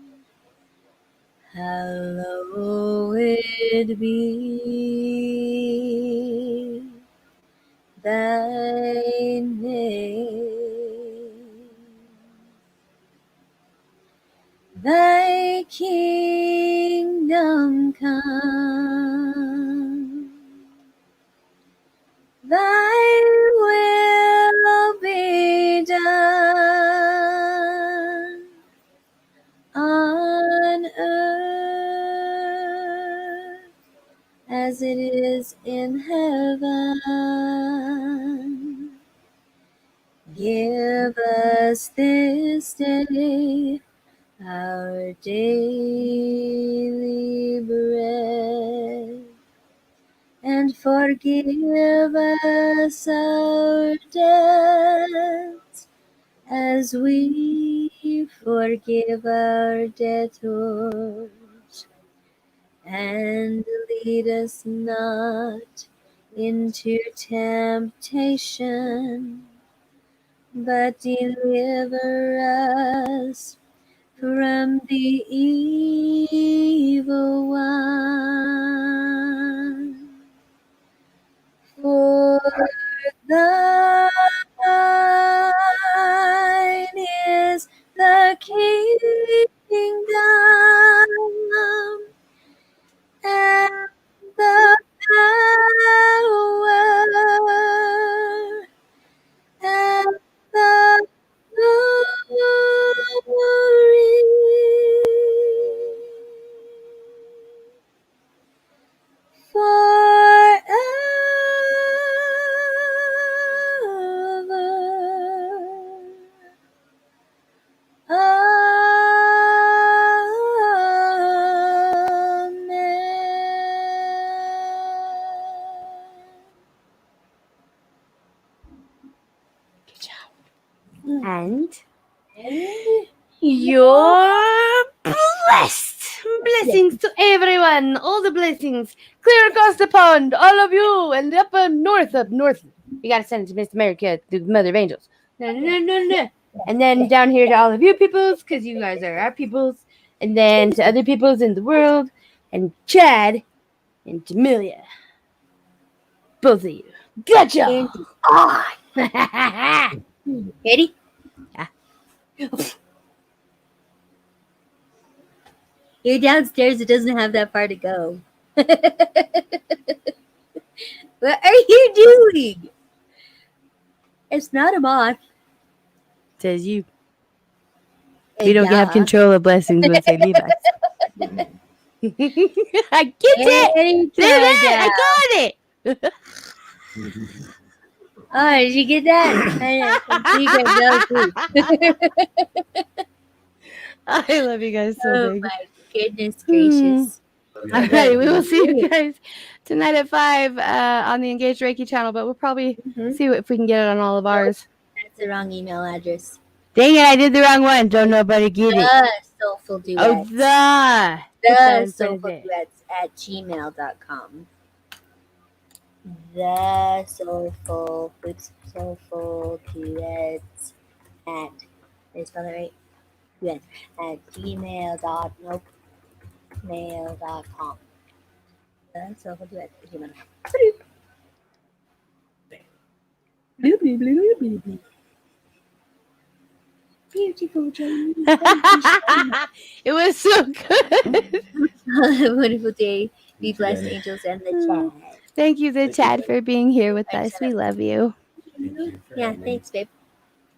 hallowed be thy name. Thy kingdom come, thy will be done on earth as it is in heaven. Give us this day our daily bread, and forgive us our debts as we forgive our debtors. And lead us not into temptation, but deliver us from the evil one. For thine is the kingdom and the power and the glory forever. And you're blessed. Blessings to everyone. All the blessings. Clear across the pond. All of you. And up north. You got to send it to Miss America, the Mother of Angels. No. And then down here to all of you peoples, because you guys are our peoples. And then to other peoples in the world. And Chad and Jamelia. Both of you. Gotcha. Ready? Yeah. You're downstairs. It doesn't have that far to go. What are you doing? It's not a moth. Says you. We don't have control of blessings once they leave us. I get it. I got it. Oh, did you get that? I love you guys so Oh big. my goodness gracious. All right, we will see you guys tonight at 5 on the Engaged Reiki channel, but we'll probably see if we can get it on all of ours. That's the wrong email address. Dang it, I did the wrong one. Don't nobody get it. The Soulful Duets. Oh, the Soulful Duets at gmail.com. The Soulful Duets at, did I spell that right? Yes, at gmail.com. The Soulful Duets at gmail.com. Beautiful Jamie. It was so good. Have a wonderful day. Be blessed, angels, and the Chad. Thank you, the Chad, for being here with us. We love you. Yeah, thanks, babe.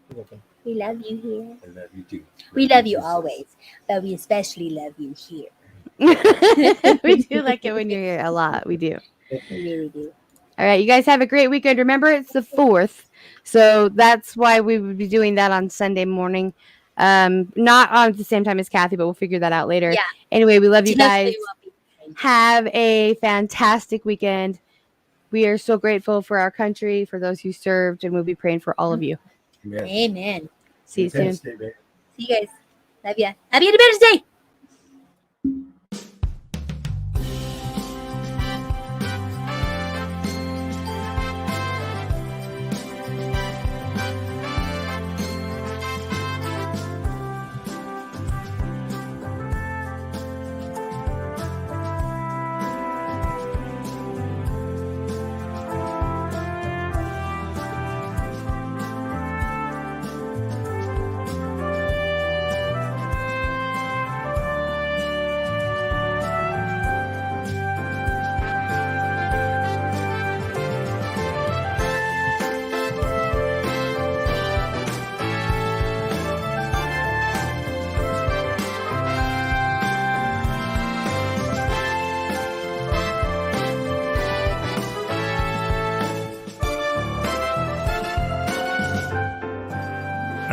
You're welcome. We love you here. I love you too. We love you always, but we especially love you here. We do like it when you're here a lot. We do. We really do. All right, you guys have a great weekend. Remember, it's the 4th, so that's why we would be doing that on Sunday morning. Not on the same time as Kathy, but we'll figure that out later. Yeah. Anyway, we love you Definitely guys. won't be the same. Have a fantastic weekend. We are so grateful for our country, for those who served, and we'll be praying for all of you. Amen. Amen. See you soon. Independence Day, babe. See you guys. Love ya. Happy Independence Day.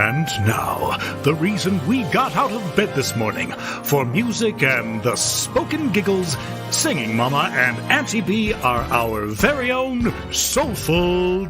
And now, the reason we got out of bed this morning for music and the spoken giggles, Singing Mama and Auntie B are our very own soulful